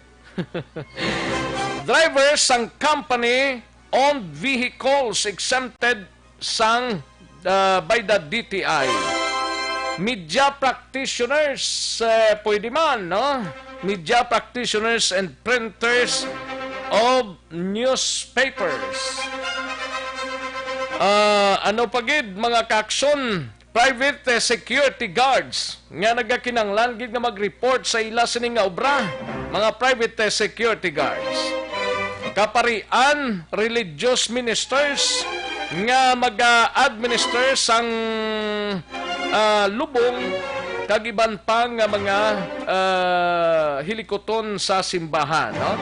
Drivers sang company owned vehicles exempted sang by the DTI. Media practitioners, pwede man, no? Media practitioners and printers of newspapers. Ano pagid mga kaaksyon, private security guards nga nagakinanglan gid nga mag-report sa ila sining nga obra, mga private security guards. Kaparian religious ministers nga mag-administer sang lubong kag iban pa nga mga hilikoton sa simbahan, no?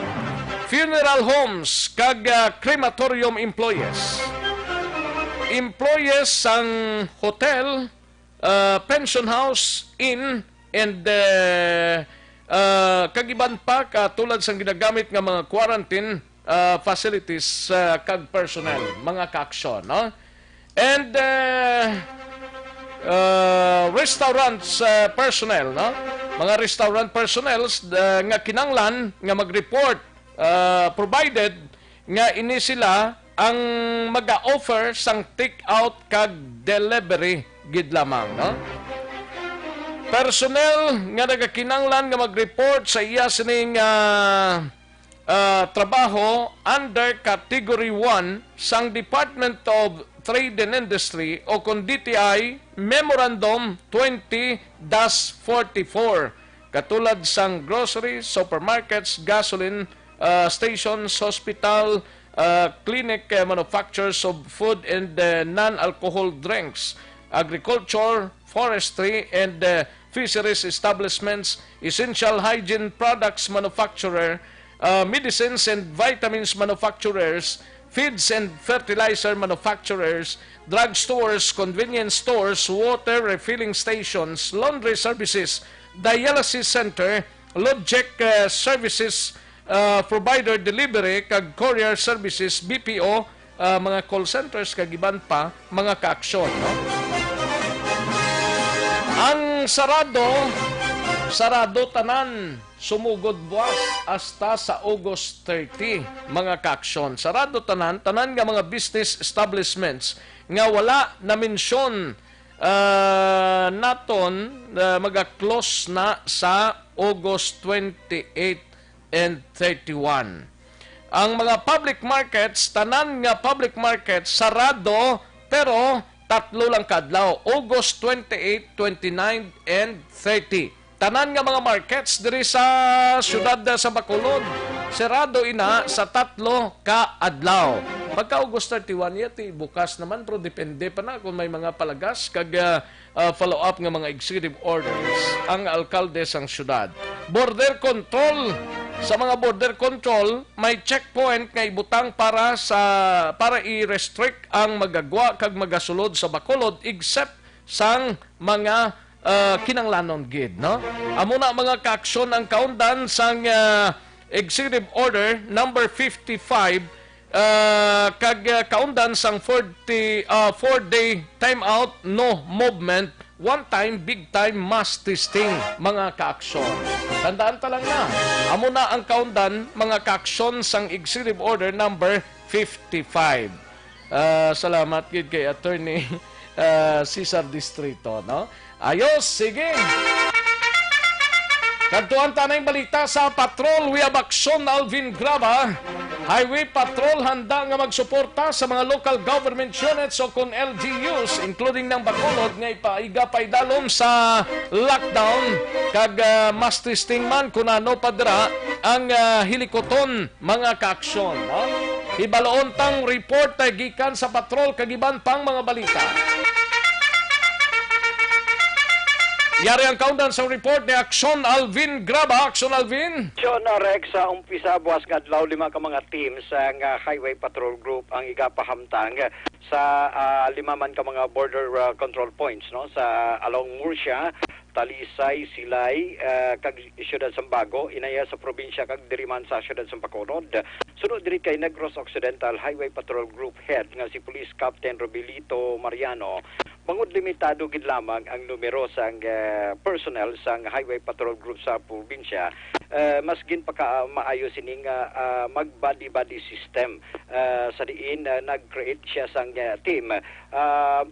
Funeral homes kag crematorium employees. Employees sang hotel, pension house, inn, and kag iban pa katulad sang ginagamit nga mga quarantine facilities kag personnel, mga kaaksyon, no? And restaurants personnel, no? Mga restaurant personnels nga kinanglan nga mag-report provided nga ini sila ang mag-offer sang take-out kag delivery gid lamang, no? Personnel nga nagakinanglan nga mag-report sa iya sining trabaho under Category 1 sang Department of Trade and Industry o kung DTI Memorandum 20-44 katulad sang grocery, supermarkets, gasoline stations, hospital, clinic, manufacturers of food and non-alcohol drinks, agriculture, forestry, and fisheries establishments, essential hygiene products manufacturer, medicines and vitamins manufacturers, feeds and fertilizer manufacturers, drug stores, convenience stores, water refilling stations, laundry services, dialysis center, logic services, provider delivery, kag courier services, BPO, mga call centers, kag iban pa, mga kaaksyon, no? Ang sarado tanan, sumugod buwas hasta sa August 30, mga kaaksyon. Sarado tanan nga mga business establishments nga wala na mensyon naton mag-close na sa August 28 and 31. Ang mga public markets, tanan nga public markets, sarado pero tatlo lang kadlaw, August 28, 29, and 30. Tanan nga mga markets diri sa syudad sa Bacolod, serado ina sa tatlo ka adlaw. Pagka August 31 yati bukas naman, pero depende pa na kung may mga palagas kag follow up nga mga executive orders ang alkalde sang syudad. Border control, sa mga border control may checkpoint nga ibutang para i-restrict ang magagwa kag magasulod sa Bacolod except sang mga kinanglanon gid, no? Amo na mga kaaksyon ang kaundan sang executive order number 55 kag kaundan sang 4-day timeout, no movement, one time, big time mass testing, mga kaaksyon. Tandaan ta lang na, amo na ang kaundan mga kaaksyon sang executive order number 55. Salamat gid kay Attorney Cesar Distrito, no? Ayos, sige. Kantuan tanay balita sa Patrol. We have Aksyon Alvin Graba. Highway Patrol handa nga magsuporta sa mga local government units o kung LGUs, including ng Bacolod, nga ipaiga paidalom sa lockdown. Kag mass testing man kung ano padra ang hilikoton, mga kaaksyon. No? Ibaloon tang report gikan sa Patrol kagiban pang mga balita. Yari ang countdown sa report ni Aksyon Alvin Graba. Aksyon Alvin.
Aksyon Rex, sa umpisa buwas nga adlaw 5 ka mga teams nga Highway Patrol Group ang igapahamtang sa 5 man ka mga border control points no sa along Murcia, Talisay, Silay, kag Siyudad Sambago, inaya sa probinsya kag diriman sa Siyudad Sampaconod. Sunod diri kay Negros Occidental Highway Patrol Group Head nga si Police Captain Robilito Mariano. Bangod limitado gid lamang ang numero sang personnel sang Highway Patrol Group sa probinsya. Mas gin pa ka maayo sining mag-body-body system sa diin nag-create siya sang team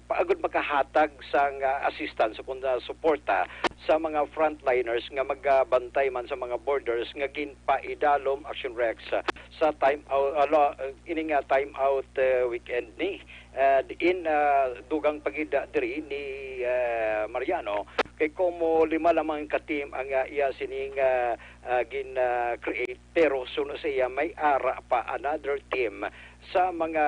paagod makahatag sang assistance kung suporta sa mga frontliners nga magbantay man sa mga borders nga ginpaidalom Action Rex sa time out ining time out weekend ni diin dugang pagida diri ni Mariano kay komo 5 lamang ka team ang iya sining gin-create pero suno siya may ara pa another team sa mga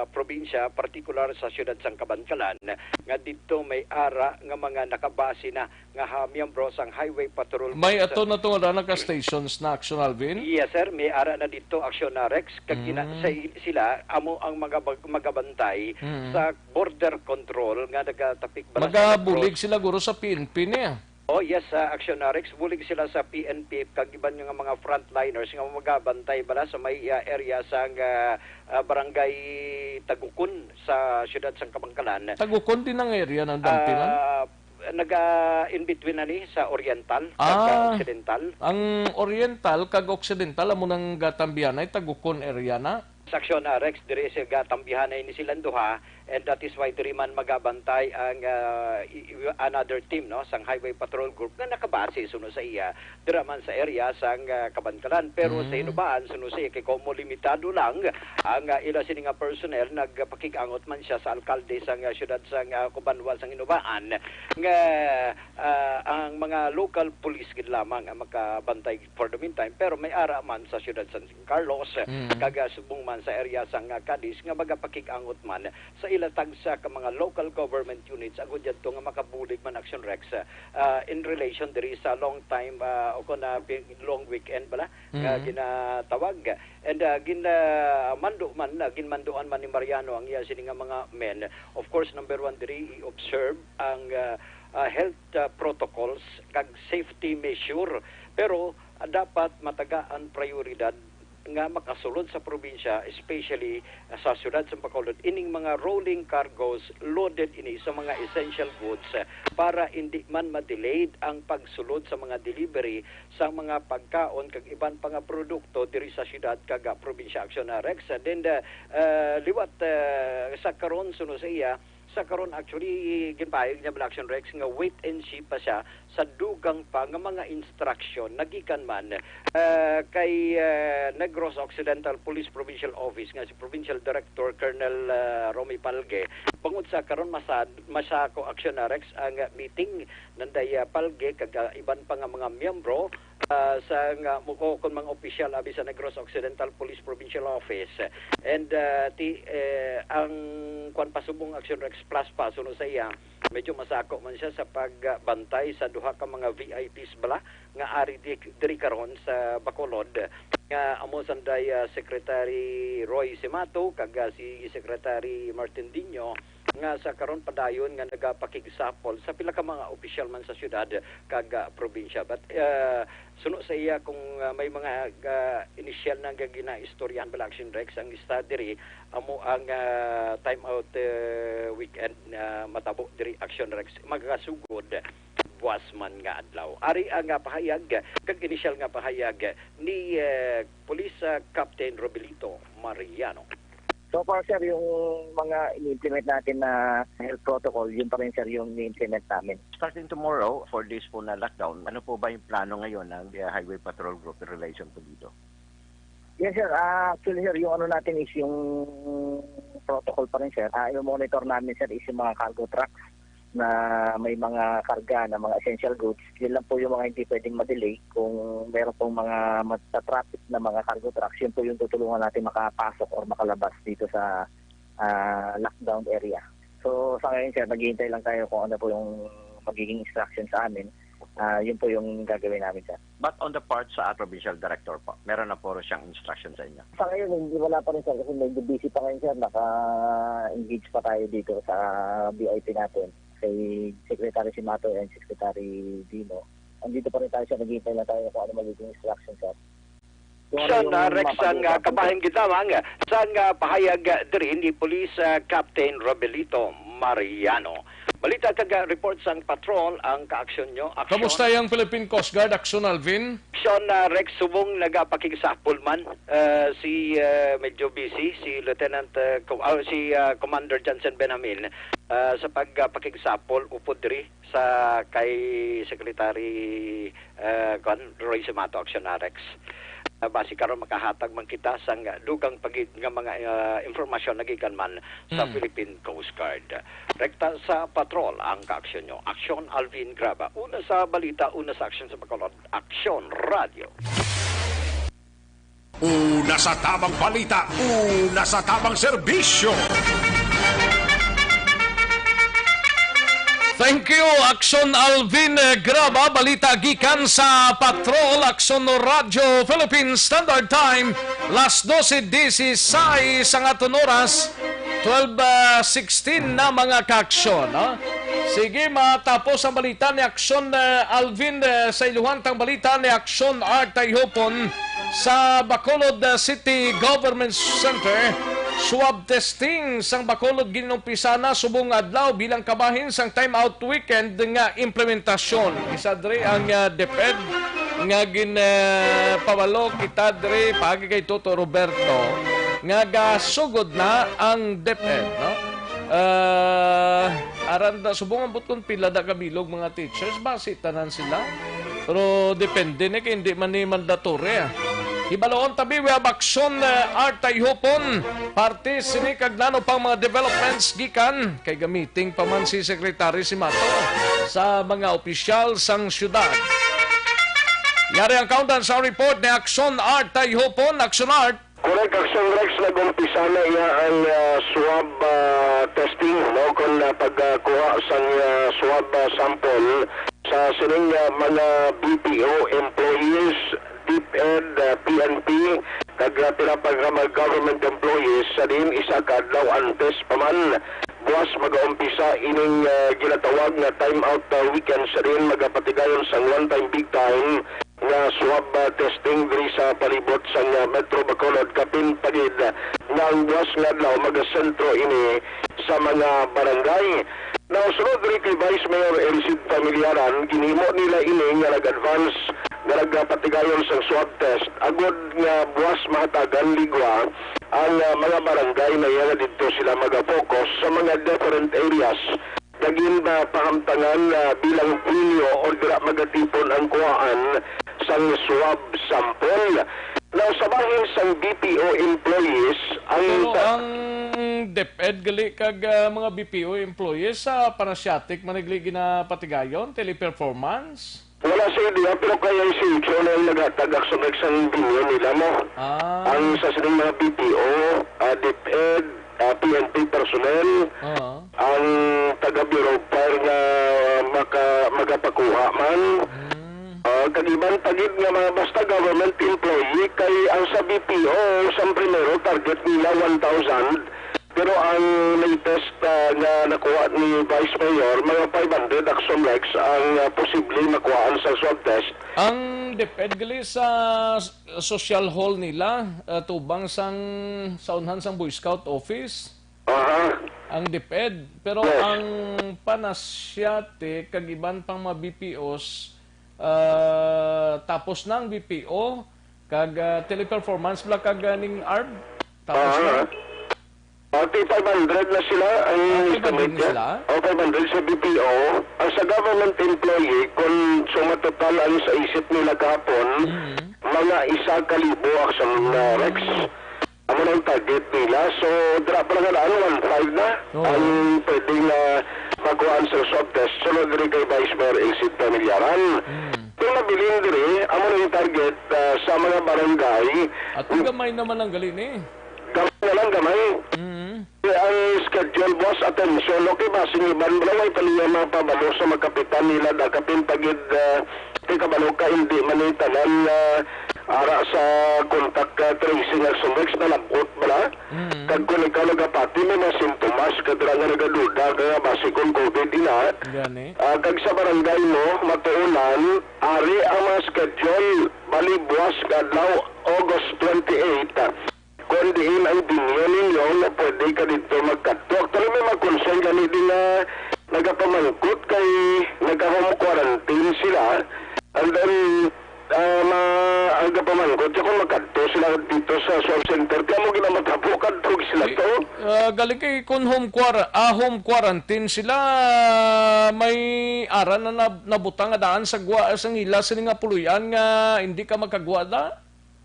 probinsya, partikular sa siyudad sang Kabankalan, nga dito may ara nga mga nakabase na nga miyembro sang Highway Patrol.
May ato na to na naka-stations na Aksyon Alvin?
Yes sir, may ara na dito Aksyon na Rex. Sila, amo ang magabantay sa border control nga nagatapik ba
magabulig sila guro sa PNP niya.
Oh yes, Aksyon na Rex, bulig sila sa PNP kag iban yung mga frontliners nga magabantay bala sa may area sang barangay Tagukon sa siyudad sang Kabangkalan.
Tagukon din ang area ng Dampilan?
In between na ni sa Oriental kag Occidental.
Ang Oriental kag Occidental amo nang gatambihan ay Tagukon area na.
Sa Aksyon na Rex, diri sa gatambihan ni silang duha, and that is why diri man magabantay ang another team no sang Highway Patrol Group nga nakabase suno sa iya dira man sa area sang Kabankalan pero sa inubaan suno sa iya kay komo limitado lang ang ila sini nga personnel nagpakigangot man siya sa alkalde sang siyudad sang Kubanwa sang inubaan nga ang mga local police gid lamang ang makabantay for the meantime pero may ara man sa siyudad San Carlos kaga subong man sa area sang Cadiz nga magapakigangot man sa ilatag sa mga local government units agud yadto nga makabulig man Action Rex in relation diri sa long time o na long weekend bala nga ginatawag and ginmanduan man ni Mariano ang iya sini nga mga men. Of course number 1 diri i-observe ang health protocols kag safety measure pero dapat matagaan prioridad nga makasulod sa probinsya, especially sa siyudad sa Bacolod, ining mga rolling cargoes loaded ini sa mga essential goods para hindi man ma-delayed ang pagsulod sa mga delivery sa mga pagkaon kag iban pa nga produkto diri sa siyudad kag probinsya Aksyon na Rex. And then liwat sa karon suno sa iya sa karon actually ginpayag niya Action Rex nga wait and see pa siya sa dugang pa nga mga instruction nagikan man kay Negros Occidental Police Provincial Office nga si Provincial Director Colonel Romy Palge bangod sa karon masako Action Rex ang meeting nanday Palge kag iban pa nga mga miyembro sa nga mukokon mga opisyal abi sa Negros Occidental Police Provincial Office and ang kwan pasubong Action Rex Plus pa suno sa iya medyo masako man siya sa pagbantay sa duha ka mga VIPs bala nga ari diri karon sa Bacolod nga amo sanday Secretary Roy Simato kag si Secretary Martin Dino nga sa karon padayon nga nagapakigsapol sa pila ka mga opisyal man sa syudad kag probinsya but suno sa iya kung may mga initial na ginaistoryahan bala Action Rex ang lista diri amo ang time out weekend matabo diri Action Rex magkasugod buwas man nga adlaw. Ari ang pahayag kag initial nga pahayag ni Police Captain Robilito Mariano.
So far sir, yung mga i-implement natin na health protocol, yun pa rin sir yung i-implement namin.
Starting tomorrow, 4 days po na lockdown, ano po ba yung plano ngayon ng Highway Patrol Group in relation to dito?
Yes sir, actually sir, yung ano natin is yung protocol pa rin sir. Yung monitor namin sir is yung mga cargo trucks na may mga karga na mga essential goods. Yun lang po yung mga hindi pwedeng ma-delay. Kung meron pong mga traffic na mga cargo trucks, yun po yung tutulungan natin makapasok or makalabas dito sa lockdown area. So sa ngayon sir, naghihintay lang tayo kung ano po yung magiging instruction sa amin, yun po yung gagawin namin, sir.
But on the part sa Provincial Director po, meron na po siyang instruction sa inyo?
Sa ngayon, hindi wala pa rin, sir, kasi medyo busy pa ngayon, sir. Naka-engage pa tayo dito sa BIP natin kay Secretary Simato and Secretary Dino. Andito pa rin tayo, sir. Nag-iintay na tayo kung ano magiging instruction, sir.
Saan Rex ang kabahin kita mga saan pahayag diri ni Police Captain Robelito Mariano. Balita kaga report sang patrol ang kaaksyon nyo.
Kamusta yung Philippine Coast Guard, Aksyon Alvin?
Aksyon Rex subong nagapakigsampol man si medyo busy si Lieutenant si Commander Johnson Benjamin sa pagpakigsapol upod diri sa kay Secretary Roy Simato Aksyon Rex. Basi karon makahatag man kita sang dugang pagid nga mga informasyon nagikan man sa Philippine Coast Guard. Rekta sa patrol ang kaaksyon nyo. Aksyon Alvin Graba. Una sa balita, una sa aksyon sa Bacolod. Aksyon Radio.
Una sa tamang balita, una sa tamang serbisyo.
Thank you, Aksyon Alvin Graba. Balita gikan sa Patrol, Aksyon Radio, Philippine Standard Time. Las 12:16 ang aton oras, 12:16 na mga kaaksyon. Sige, matapos ang balita ni Aksyon Alvin sa iluhantang balita ni Aksyon Art Tayhopon sa Bacolod City Government Center. Swab testing sang Bacolod ginumpisa na subong adlaw bilang kabahin sang time out weekend nga implementasyon. Isa dre ang DepEd nga ginpawalo kita dre pagi kay Toto Roberto nga gasugod na ang DepEd, no? Aranda subong ang butkon pila da kabilog mga teachers base tanan sila. Pero depende ni kay hindi man ni mandatory. Ibaloon tabi we have Aksyon Art Tayhopon parte sini kaglano pang mga developments gikan kay gamiting pa man si Secretary Simato sa mga opisyal sang syudad. Yari ang countdown sa report ni Aksyon Art Tayhopon. Aksyon Art.
Correct, Aksyon Rex, nag-umpisa na iya ang swab testing, no? Kung pagkuha sa swab sample sa sining mga BPO employees, DepEd, PNP, pinapagramag government employees sa din isa kadlaw antes paman buwas mag-umpisa ining ginatawag na time out weekend sa din magapatigayon sa one time big time nga swab testing diri sa palibot sa Metro Bacolod kapin pagid nga ang buwas nga adlaw magasentro ini sa mga barangay. Now, sunod rin kay Vice Mayor Elcid Familiaran, ginimo nila ini nga nag-advance nga nagpatigayon sa swab test. Agod nga buwas mahatagan ligwa ang mga barangay na yan dito sila mag-focus sa mga different areas. Naging pahamtangan bilang pilyo o dira magatipon ang kuhaan sa swab sample. Now, sa bahin sa BPO employees,
ang DepEd gali kag mga BPO employees sa Panasiatic manigli ginapatigayon teleperformance.
Wala sa idea, pero kaya si Ucho na yung naghatagak sa nagsang binyo nila mo. Ang sa sining mga BPO, DepEd, PNP personnel, ang taga-Bureau of Fire na magapakuha man. Kagiban pagid nga mga basta government employee kay ang sa BPO sa primero target nila 1,000 pero ang latest nga nakuha ni Vice Mayor mga 500 Aksyon Rex ang posible makuhaan sa swab test.
Ang DepEd gali sa social hall nila tubang sang saunhan sang Boy Scout office. Ang DepEd pero ang Panasiatic kagiban pang mga BPOs tapos ng BPO kag teleperformance bla kag ning ARB tapos na
500 na sila ang estimate niya. 500 sa BPO. Ang sa government employee kung sumatotal ang sa isip nila kahapon mga 1,000 Aksyon Rex ang ang target nila. So drop na nga 1,500 na ang pwedeng makuhaan sa swab test. Sunod rin kay Vice Mayor Elcid Familiaran. Kung nabilin rin, ang mga target sa mga barangay.
At gamay naman ang galin eh.
Gamay na lang gamay. Ang schedule schedule boss attention okay ba singiban balaway paliya mapabalo sa magkapitan nila dakapin pagid kabalo ka hindi manitanan ara sa contact tracing at sumrex na labot bala kag kung ikaw nagapati may mga sintomas kadra nga nagaduda kaya basikon COVID ina kag sa barangay mo matuunan ari ang mga schedule bali buwas kadlaw August 28 kung diin ang binyo ninyo na pwede ka dito magkato. Actually may mag-concern gani din na nagapamangkot kay nagka-home quarantine sila and then nagapamangkot kung magkato sila dito sa swab center kaya mo ginamatapukan tug sila to.
Galing kay kung home quarantine sila may ara na nabutang nga daan sa ngila sa nga puluyan nga hindi ka magkagwada.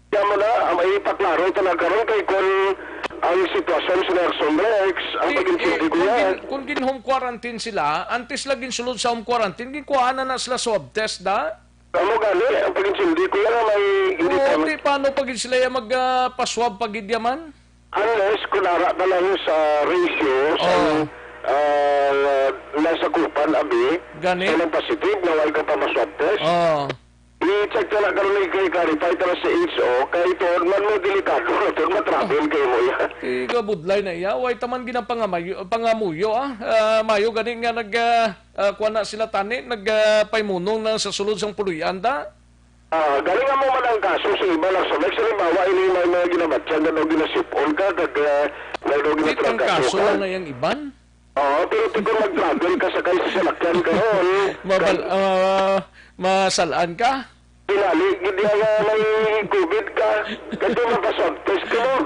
Kaya mo na, may paklaro talaga ron kay kung ang sitwasyon sa Aksyon Rex, ang pag-intindi ko yan.
Kung home quarantine sila, antes laging sulod sa home quarantine, ginkuhaan na sila swab test da?
Ano gani, ang pag-intindi ko yan may...
Hindi paano pagin sila yung magpaswab pagid yaman?
Unless, kunara na lang sa ratio, nasa kupan, abi, ng positive, na wala ka pa maswab test. I-check na lang karoon kay clarify tara sa HO kay ito man mo delikado ito matravel kayo mo yan.
Ikabudlay na iya. Way taman pangamuyo mayo gani nga kuha na sila tani nagpaimunong na sa sulod sang puluyan da.
Galing mo man ang kaso sa iba lang sa next halimbawa ini may mga ginabatyan na ginasipon ka kag may ginatrangkaso ka.
Kaso lang na yung iban?
Oo, pero tigong mag-travel ka sakay sa salakyan karon.
Masalaan ka?
Pinali, hindi nga may COVID ka. Kasi mapaswab-test ka mo.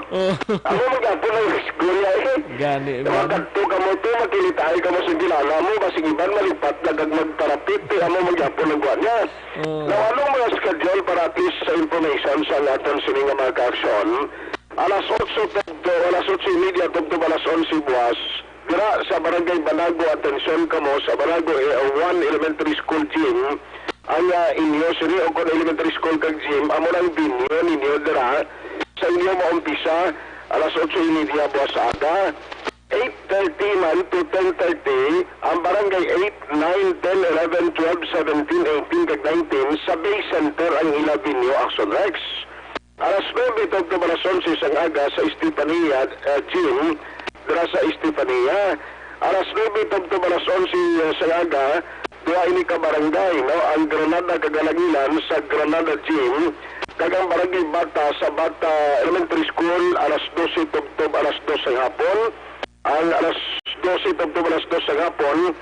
Ako mag-apo ng iskulya
Gani,
magkagto ka mo ito, makilitay ka mo sa gilala mo, basing iban malipat, nagag magtarapit, ako mag-apo ng buwan niya. Now, anong mga schedule para at least sa information sa natin sining mga ka-aksyon? Alas 8:30 to alas 11 buwas, dira sa Barangay Banago, atensyon ka mo sa Banago 1 Elementary School Gym, ang inyo, siri o kung elementary school kag gym, amo lang binyo ninyo dira sa inyo maumpisa alas 8:30 buwas aga 8:30 man to 10:30 ang barangay 8, 9, 10, 11, 12, 17, 18 kag 19 sa Bay Center ang ila binyo Aksyon Rex alas 9 to alas 11 sang aga sa Estefania gym dira sa Estefania alas 9 to alas 11 sang aga dua ini ka barangay, no? Ang Granada Kagalagilan sa Granada Gym, kagang barangay Bata sa Bata Elementary School, alas 12 tubtob alas 2 sa hapon. Ang alas 12 tubtob alas 2 sa hapon,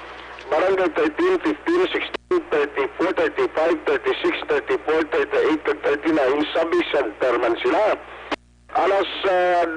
barangay 13, 15, 16, 34, 35, 36, 34, 38, 39, sa Bay Center man sila. Alas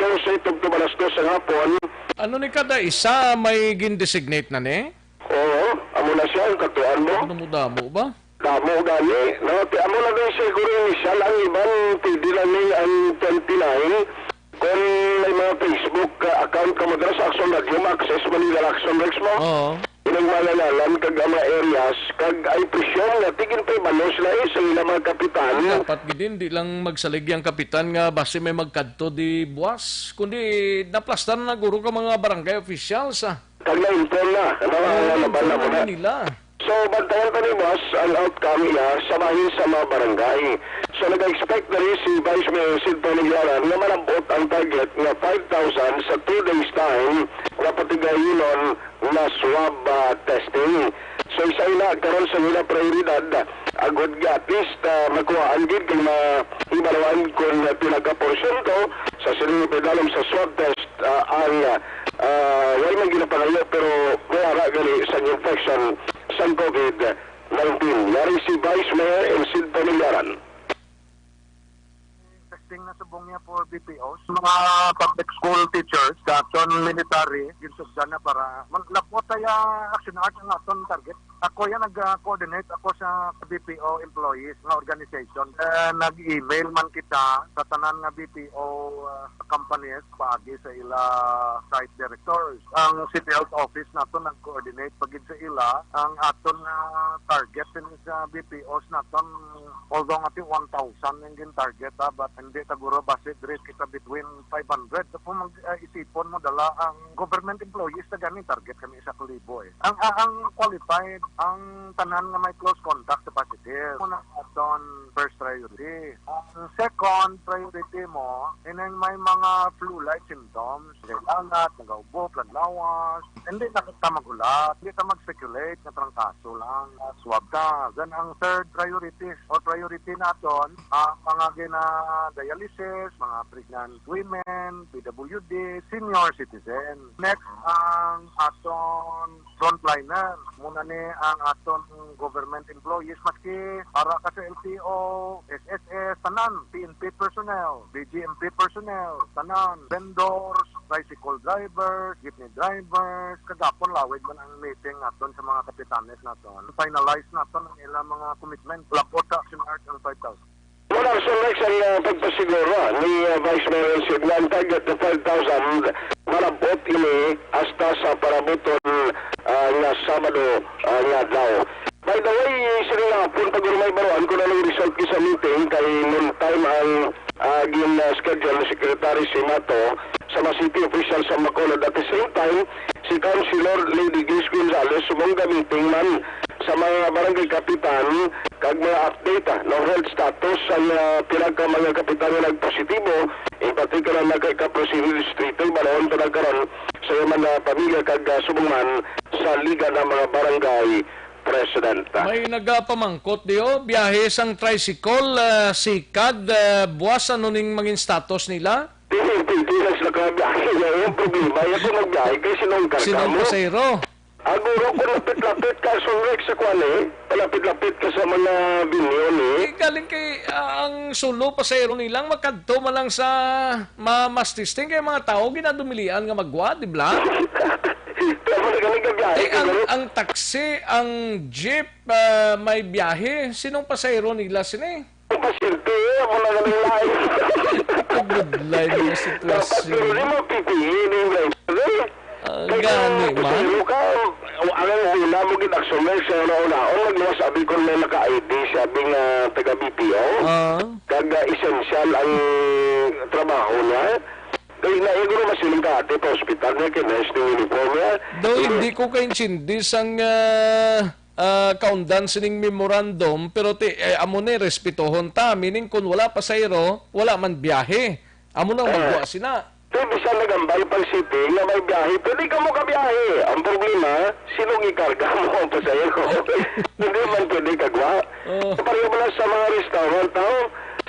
12 tubtob alas 2 sa hapon.
Ano ni kada isa may gin-designate na ni?
Oo, amo na siya ang katuan mo.
Ano mo damo ba?
Damo gani. No, amo na din siguro initial ang ibang pwede lang ni ang 29. Kung may mga Facebook account ka mo dira sa Aksyon Radio, access mo nila Aksyon Rex mo.
Oo.
Inang malalalan kag mga areas, kag ay presyon nga tigin pa balos na sa ilang mga kapitan.
Dapat gidin, di lang magsalig ang kapitan nga base may magkadto di buwas. Kundi naplastan na guro ka mga barangay officials
Kag na-inform na. Nalaban na mo na.
Nila.
So, bantayan pa ni Boss ang outcome niya samahin sa mga barangay. So, nag-expect na rin si Vice Mayor Sid Panigaran na malambot ang target na 5,000 sa 2 days time na patigayinon na swab testing. So, isa na karon sa nila prioridad agad at least makuha ang gid kung ibalawan kung pinaka-portion ko sa sining pedalom sa swab test ang wala man ginapangayo pero wala gali sa infection sa COVID-19. Yari si Vice Mayor Sid Panigaran.
Testing na subong niya for BPOs, mga public school teachers, action military, ginsugdan na para lapot saya action art ang aton target. Ako yan nag-coordinate ako sa BPO employees nga organization. Nag-email man kita sa tanan nga BPO companies paagi sa ila site directors. Ang City Health Office nato nag-coordinate pagid sa ila ang aton target sa BPOs naton although nga 1,000 yung target but hindi taguro basit rate kita between 500. So kung isipon mo dala ang government employees na ganing target kami 1,000 eh. Ang qualified, ang tanan nga may close contact sa positive. Muna aton first priority. Ang second priority mo, may mga flu-like symptoms, banat, nagaubo, planlawas, hindi na kita magulat, hindi ka mag-speculate na trangkaso lang, swab ka. Then ang third priority or priority naton, mga dialysis, mga pregnant women, PWD, senior citizen. Next, ang aton frontliner. Muna ni ang aton government employees, maski para ka sa LTO, SSS, tanan, PNP personnel, BGMP personnel, tanan, vendors, bicycle drivers, jeepney drivers, kagapon lawid man ang meeting naton sa mga kapitanes naton. Finalize naton ang ilang mga commitment. Lapot sa Aksyon Art ang 5,000.
Muna sa next ang pagpasiguro ni Vice Mayor Siglan, target na 5,000 malabot ini hasta sa parabuton nga Sabado nga daw. By the way, sila hapon pag may baruan ko na ng result sa meeting kay noon time ang schedule ni Secretary Simato sa mga city officials sa Bacolod. At the same time, si Councilor Lady Grace Gonzales sumong gamiting man sa mga barangay kapitan kag mga update no health status sa pilang ka mga kapitan nga nagpositibo, in particular na kay Caprosino District, balon pa nagkaroon sa mga pamilya kag subungan sa Liga ng mga Barangay President.
May nagapamangkot diyo, biyahe sang tricycle, sikad, buwas ano ning maging status nila?
Hindi lang sila kabiyahe. Yung problema, yung kung magbiyahe kay sinong karga mo.
Sinong pasayro?
Aguro kung lapit-lapit ka sa sa kwan palapit-lapit ka sa mga binyon
galing kay ang sulo pasayro nilang magkadto man lang sa mamastisting kay mga tao ginadumilian nga magwa, di ba? Ang taxi, ang jeep, may biyahe. Sinong pasayro nila sini?
Ang pasyente, ako na galing lain.
Pagudlay ng sitwasyon.
Dapat hindi mo pipiliin yung driver.
Gani man.
Ang una mo ginaksyon na siya una-una. Magluwas sabi ko na naka-ID, sabi nga taga-BPO. Kaga essential ang trabaho niya. Kaya naiguro masiling ka ate pa hospital niya, kinais ng uniform niya.
Daw hindi ko kaintindi sang kaundan sining memorandum, pero amo ni respetohon ta, meaning kung wala pasayro, wala man biyahe. Amo nang magwa sina.
Bisa nagambay pang city nga may biyahe, pwede ka mo kabiyahe. Ang problema, sinong ikarga mo ang pasayro? Hindi man pwede kagwa. Pareho mo lang sa mga restaurant,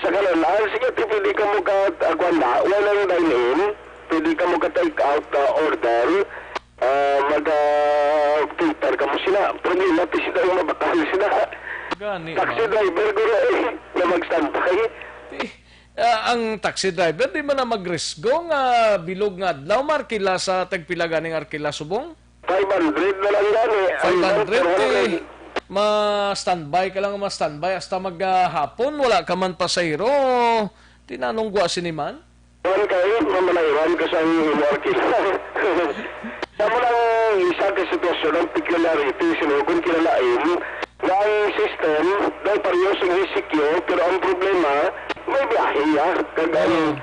sa kanalaan, sige, pwede ka mo ka-agwanda, walang dine-in, pwede ka mo ka-take out order, mag-cater ka mo sila. Problema, sila yung mabakal sila. Taxi driver ko na mag-standby.
Ang taxi driver, di man na magrisgo nga bilog nga adlaw, markila sa tagpila ganing arkila subong?
500 na lang yan
500 ma-standby ka lang, ma-standby hasta maghapon, wala ka man pasayro. Tinanong siniman?
Iwan kayo, mamalaiwan ka sa arkila. Tama lang isa ka sitwasyon ng peculiarity, sinukon kilalain, na ang system, dahil parehas ang insecure, pero ang problema, may biyahe kagani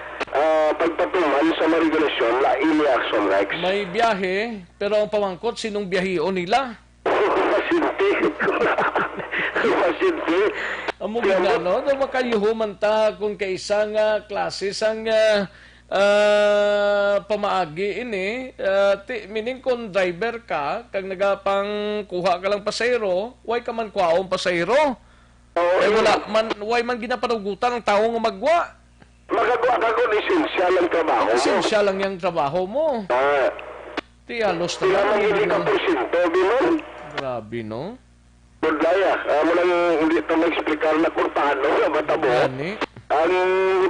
pagpatuman sa mga regulasyon na ini Aksyon Rex.
May biyahe, pero ang pamangkot, sinong biyahion nila?
Pasinti.
Amo ginano, na makayuhuman ta kung kaisang klase sang pamaagi ini, meaning kung driver ka, kag nagapang kuha ka lang pasayro, why ka man kuhaong pasayro? Why man ginapanugutan ang tao nga magwa?
Magagawa ka kung esensyal ang trabaho mo.
Esensyal lang yung trabaho mo. Halos na
lang. Hindi ka porsyento, binon.
Grabe, no?
Budlaya, mo lang hindi ito mag-explicar na kung paano, matabo. Ang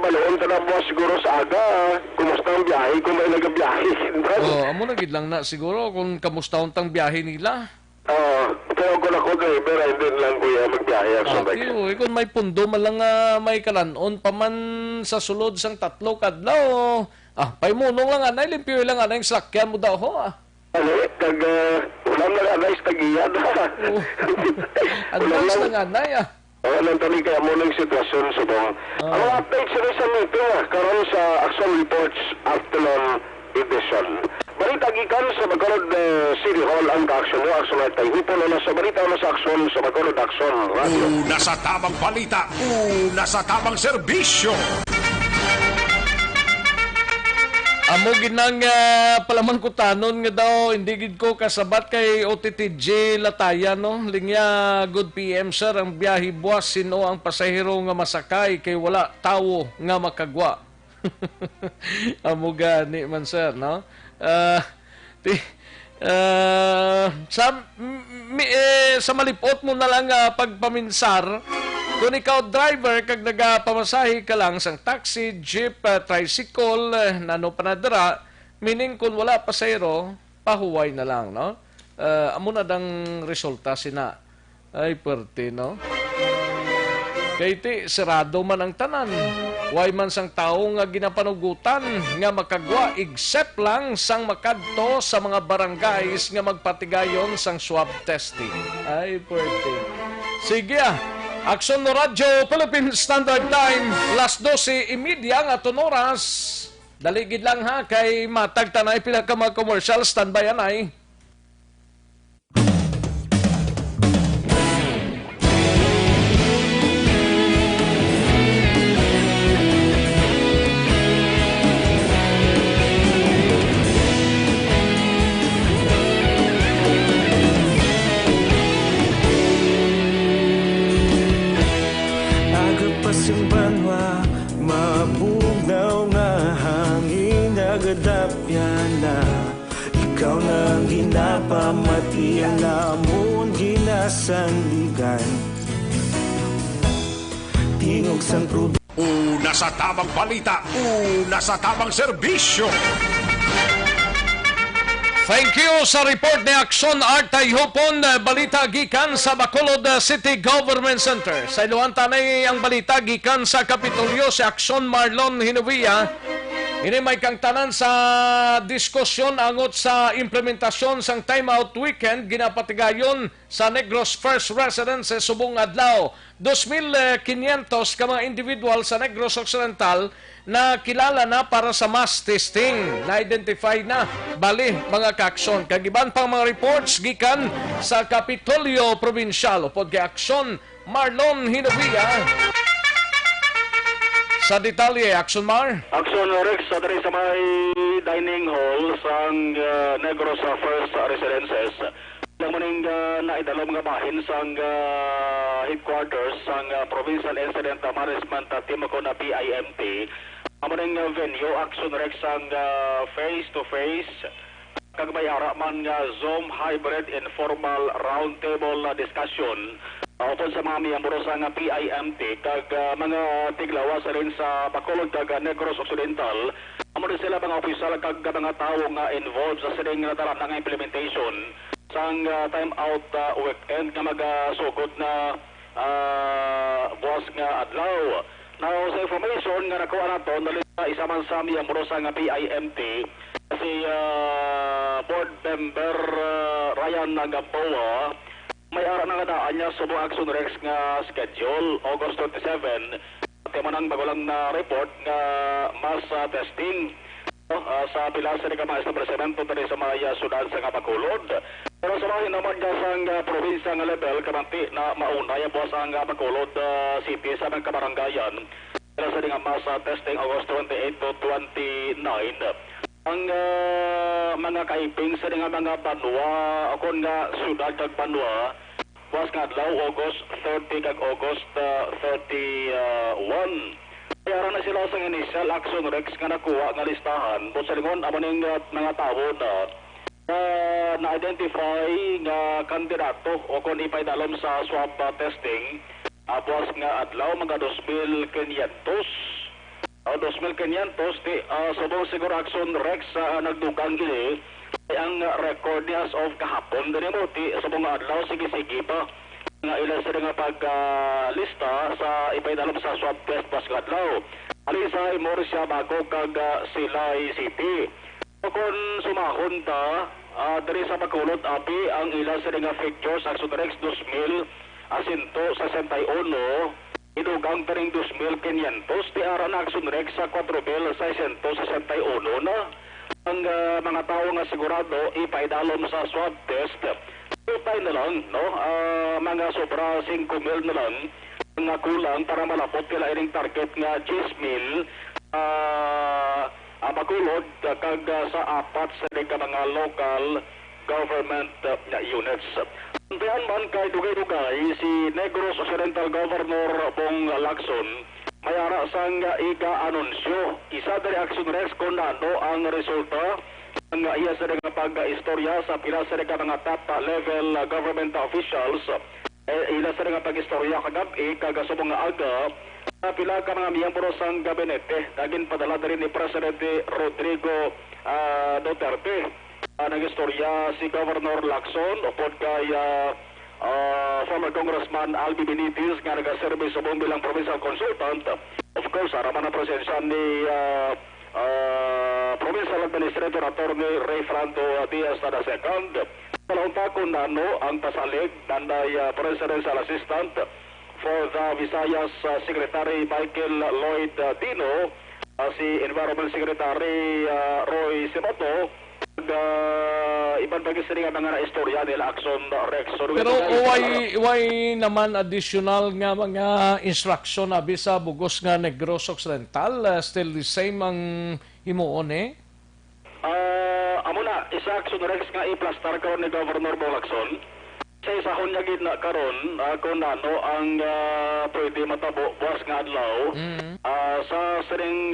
ibaloon ka na buwas siguro sa aga, kumusta ang biyahe, kung may nagabiyahe.
Amo na gid lang na siguro kung kamusta untang biyahe nila.
Pero kung ako driver, hindi lang kuya magbiyahe.
Kung may pundo man lang may kalanon pa man sa sulod sang 3 kadlaw. Paimunong lang anay, limpyo lang anay, sakyan mo daw ho
ulam na anay, tagiyan.
Advance lang anay
Nang tali kaya mo ng sitwasyon subong. Ang update sila sa meeting karon sa Aksyon Reports Afternoon Edition. Balita gikan sa Bacolod City Hall ang Aksyon mo. Aksyon ay hupon na sa balita na sa Aksyon sa Bacolod Aksyon Radio.
Una sa tamang balita, una sa tamang serbisyo.
Amo ginang palamangkutanon nga daw hindi gid ko kasabat kay OTTJ Lataya no. Linya good PM sir ang biyahe buwas sino ang pasahero nga masakay kay wala tawo nga makagwa. Amo gani man sir no. Sa malipot mo na lang pagpaminsar kung ikaw driver kag nagapamasahe ka lang sang taxi, jeep, tricycle, nano panadara, meaning kung wala pasahero, pahuway na lang, no? Amo na dang resulta sina. Ay, perte, no? Kaya iti, sirado man ang tanan. Way man sang tao nga ginapanugutan nga makagwa except lang sang makadto sa mga barangays nga magpatigayon sang swab testing. Ay, perte. Sige Aksyon no Radyo, Philippine Standard Time, las 12:30 nga oras. Daligid lang ha, kay matagtanay pila ka mga commercial, standby anay.
Pasang banwa, mabugnaw nga hangin nagadapyan na. Ikaw nang ginapamati ang namon ginasandigan. Tingog sang probi.
Una sa tamang balita, una sa tamang serbisyo.
Thank you sa report ni Aksyon Artay Hupon, balita gikan sa Bacolod City Government Center. Sa iluhan tanay ang balita gikan sa Kapitolyo si Aksyon Marlon Hinovia. Ini may kang tanan sa diskusyon angot sa implementasyon sang timeout weekend ginapatigayon sa Negros First Residence sa subong adlaw. 2,500 ka mga individual sa Negros Occidental na kilala na para sa mass testing. Na-identify na, bali, mga kaaksyon. Kagiban pang mga reports gikan sa Kapitolyo Provincial. Upod kay Aksyon Marlon Hinovia. Sa detalye, Aksyon Mar?
Aksyon Rex, sa dari sa may dining hall sang Negros First Residences. Lang maning naidalo mga bahin sang headquarters sang Provincial Incident Management Team ko na PIMT. Amaning venue, Aksyon Rex sang face-to-face kag may ara man nga Zoom hybrid informal roundtable discussion. Upon sa mga miyembro sa PIMT kag mga tiglawas rin sa Bacolod kag Negros Occidental, amo din sila mga opisyal kag mga tawo nga involved sa sining nataran nga implementation sang time out weekend nga magasugod na buwas nga adlaw. Now sa information nga nakuha nato dali isa man sa miyembro sa PIMT si board member Ryan Nagapoa. May ara na nga niya sa buong Aksyon Rex nga schedule, August 27. Tema nang bagulang na report nga mass testing sa pilas ni Kamais na Presidente tali sa mga syudad sa Bacolod. Pero sa mga naman niya sa probinsya nga level, kamanti na mauna yung buwas ang Bacolod City sa mga kabarangayan. Pero sa nga mass testing, August 28 to 29. Ang mga kaiping sa mga banwa, ako nga syudad kag banwa, buwas nga adlaw August 30 kag August 31. Kaya na sila sa initial Aksyon Rex nga nakuha nga listahan. But sa lingon, amaning mga tao na na-identify nga kandidato o kung ipaidalom sa swab testing, buwas nga adlaw mga 2,500. 2,500 di subong siguro Aksyon Rex nagdugang gili ang record niya as of kahapon din mo ti subong adlaw sige pa nga ilan sa nga pag-lista sa ipaidalom sa swab test pas adlaw. Ali sa imor siya bago kag Silay City. Kung sumahon ta diri sa Bacolod api ang ilan sa nga figures Aksyon Rex 2,000 161, idugang pa rin 2,500, ti ara na Aksyon Rex sa 4,661 na. Ang mga tao nga sigurado ipaidalom sa swab test. Tutay na lang, no? Mga sobra 5,000 na lang nga kulang para malapot nila ining target nga 10,000 makulod kag sa apat sa mga local government units. Antayan man kay dugay-dugay si Negros Occidental Governor Bong Lacson mayara sang iga-anunsyo. Isa dari Aksyon Rex kung ano ang resulta ang iya sa pag-istorya sa pila sa mga top level government officials. Ila sa pag-istorya kagabi kagasubong nga aga pila ka mga miyembro sang gabinete daging padala rin ni Presidente Rodrigo Duterte. Nag-istorya si Governor Lacson upod kay former Congressman Albi Benitez nga nag-service sa buong bilang provincial consultant. Of course, araman ang presensya ni Provincial Administrator Attorney Ray Franco Diaz na second. Palunta kung ano ang pasalig nanday Presidential Assistant for the Visayas Secretary Michael Lloyd Dino, si Environment Secretary Roy Simoto, ibang pag-isiri nga mga istorya nila Aksyon Rex. So,
pero why naman additional nga mga instruction abi sa bugos nga Negros Occidental? Still the same ang himuon
amo na, isa Aksyon Rex nga i-plastar karon ni Governor Bong Lacson. Sa isahon niya gid na karon kung ano ang pwede matabo buwas nga adlaw sa siring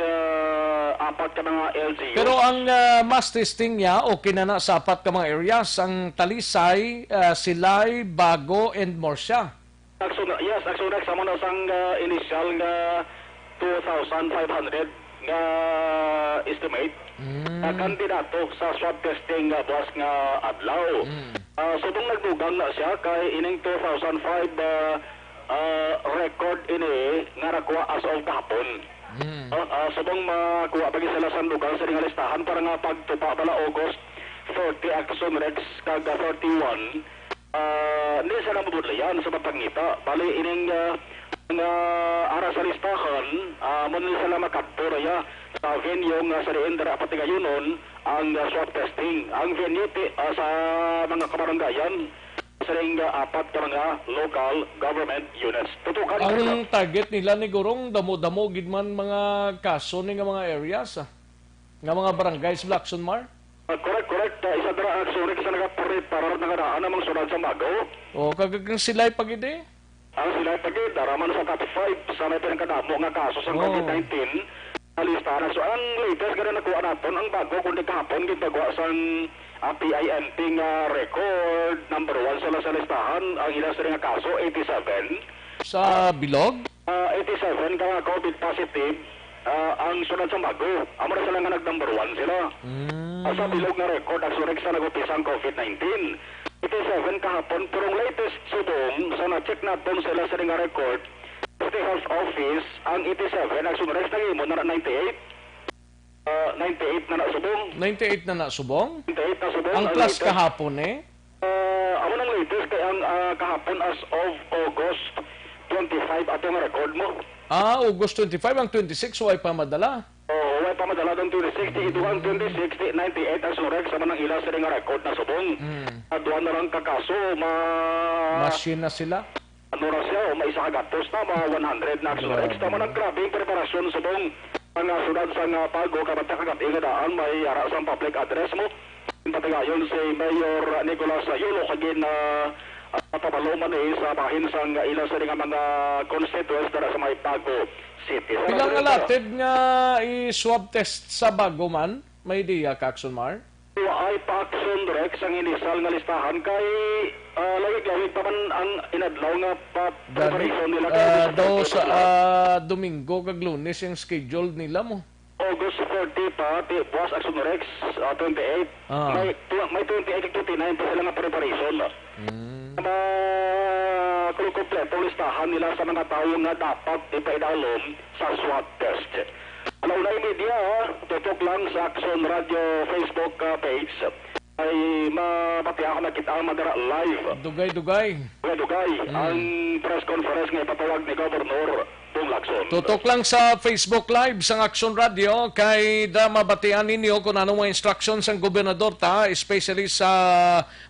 apat ka mga LGU.
Pero ang mass testing niya okay na sa apat ka mga areas, ang Talisay, Silay, Bago and Morsia.
Yes, Aksyon Rex amo na sang initial nga 2,500 nga estimate kandidato sa swab testing buwas nga adlaw. Subong nagdugang na siya kay ining 2005 record ini nga nakuha as of kahapon. Subong makuha pagi sila sa dugang sa ring listahan para nga pagtupa bala August 30 Aksyon Rex kag 31 hindi sila mabudlayan sa pagpangita. Bali ining nga ara sa listahan muna sila makadto ya sa venue nga sa Riendra pati gayunon ang swab testing. Ang venue sa mga kabaranggayan sa ring apat ka mga local government units. Tutukan
ang target nila ni Gurong damo-damo gid man mga kaso ni nga mga areas nga mga barangays Lacson Mar.
Correct. Isa dara Aksyon Rex sa nagapreparar nga daan namang sunod sa Bago.
Kagagang sila'y pagide.
Ang sila'y pagide daraman sa top 5 sa may pinakadamo nga kaso sa COVID-19. Listahan. So ang latest gana nakuha naton ang Bago kundi kahapon gitagawa sang PINT nga record number 1 sila sa listahan. Ang ilang sa nga kaso 87
sa Bilog.
87 ka nga COVID positive. Ang sunod sa Bago amo na sila nga nag-number 1 sila. Sa Bilog nga record ang surik sa nag-upisang COVID-19 87 kahapon. Pero latest subong sa na-check naton sila sa nga record City Health Office, ang 87, ang sunres na mo na 98. 98 na nasubong.
98 na nasubong?
98 na subong.
Ang plus kahapon
Amo nang latest kay ang kahapon as of August 25 ato nga record mo.
August 25, ang 26 way pa madala.
Way pa madala ng 26, ito ang 26, 98 ang sunres sa manang ila sa nga record na subong. Duwan na lang kakaso,
machine na sila.
Ano na siya, may isa kagatos na, mga 100 na Aksyon Rex. Tama ng grabing preparasyon sa buong mga sunod sa Pago, kabat kagat-ingadaan, may ara sa public address mo. Patagayon si Mayor Nicolas Yulo, kagin na papaluman sa bahin sa ilang sa mga constituents na sa may Pago City.
Bilang alatid nga i-swab test sa Bago man, may idea ka, Aksyon Mar?
Ay pa Aksyon Rex ang inisal nga listahan kay lawig-lawig pa man ang inadlaw nga preparation nila
daw sa Domingo kag Lunes yung schedule nila mo.
August 40 pa buwas Aksyon Rex 28 may 28 ug 29 pa sila nga preparation kung kompleto listahan nila sa mga tao nga dapat ipaidalom sa swab test. Alaunay media, tutok lang sa Aksyon Radio Facebook page. ay mapatiyakan na kita madara live.
Dugay-dugay.
Dugay. Ang press conference nga ipatawag ni Governor Bong Lacson.
Tutok lang sa Facebook Live sa Aksyon Radio kay mabatian ninyo kung ano mga instructions ang gobernador ta, especially sa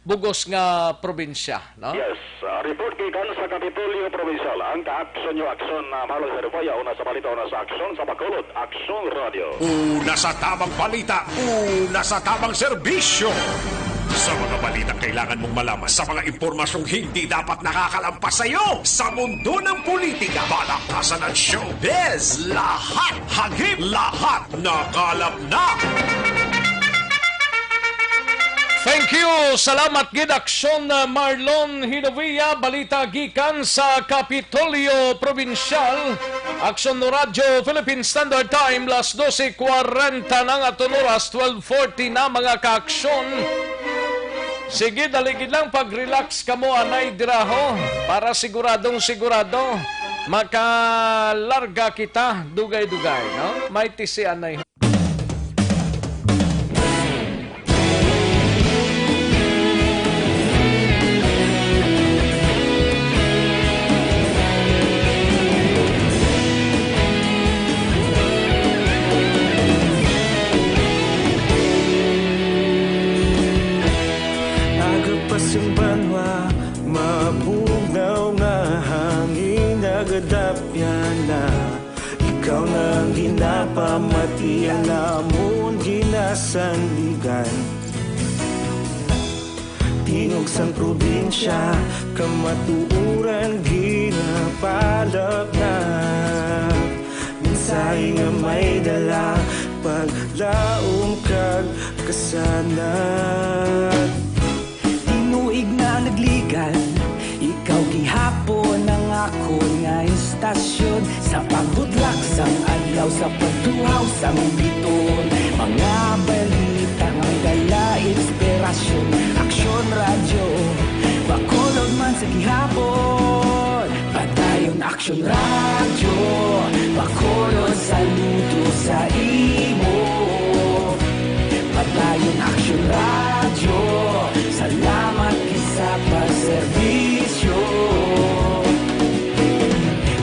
bugos nga probinsya. No?
Yes. Report gikan sa Kapitolyo Provincial. Ang ka-aksyon nyo aksyon na Malo Serifaya. Una sa balita, una sa aksyon sa Bacolod. Aksyon Radio.
Una sa tamang balita, una sa tamang serbisyo. Sa mga balita kailangan mong malaman, sa mga impormasyong hindi dapat nakakalampas sa iyo. Sa mundo ng politika, balakasan at showbiz, lahat hagip, lahat nakalap na.
Thank you! Salamat gid Aksyon Marlon Hinovia, balita gikan sa Kapitolyo Provincial. Aksyon no Radyo, Philippine Standard Time, las 12:40 ng aton oras, 12:40 na mga ka-aksyon. Sige, daligid lang pag-relax ka mo, anay diraho, para siguradong sigurado makalarga kita dugay-dugay, no? May tisi anay.
Yung banwa, mabugnaw nga hangin nagadapyan na ikaw nang ginapamatian namon ginasandigan. Tingog sang probinsya, kamatuuran ginapalap na minsay nga may dala paglaom kag kasanat. Tinuig na nagligan, ikaw gihapon ang ako nga istasyon sa pagbudlak sang adlaw sa pagtuhaw sang biton. Mga balita nga dala inspirasyon, Aksyon Radio, Bacolod man sa gihapon. Padayon Aksyon Radio, Bacolod saludo sa imo. Padayon Aksyon Radio, salamat sa pagserbisyo.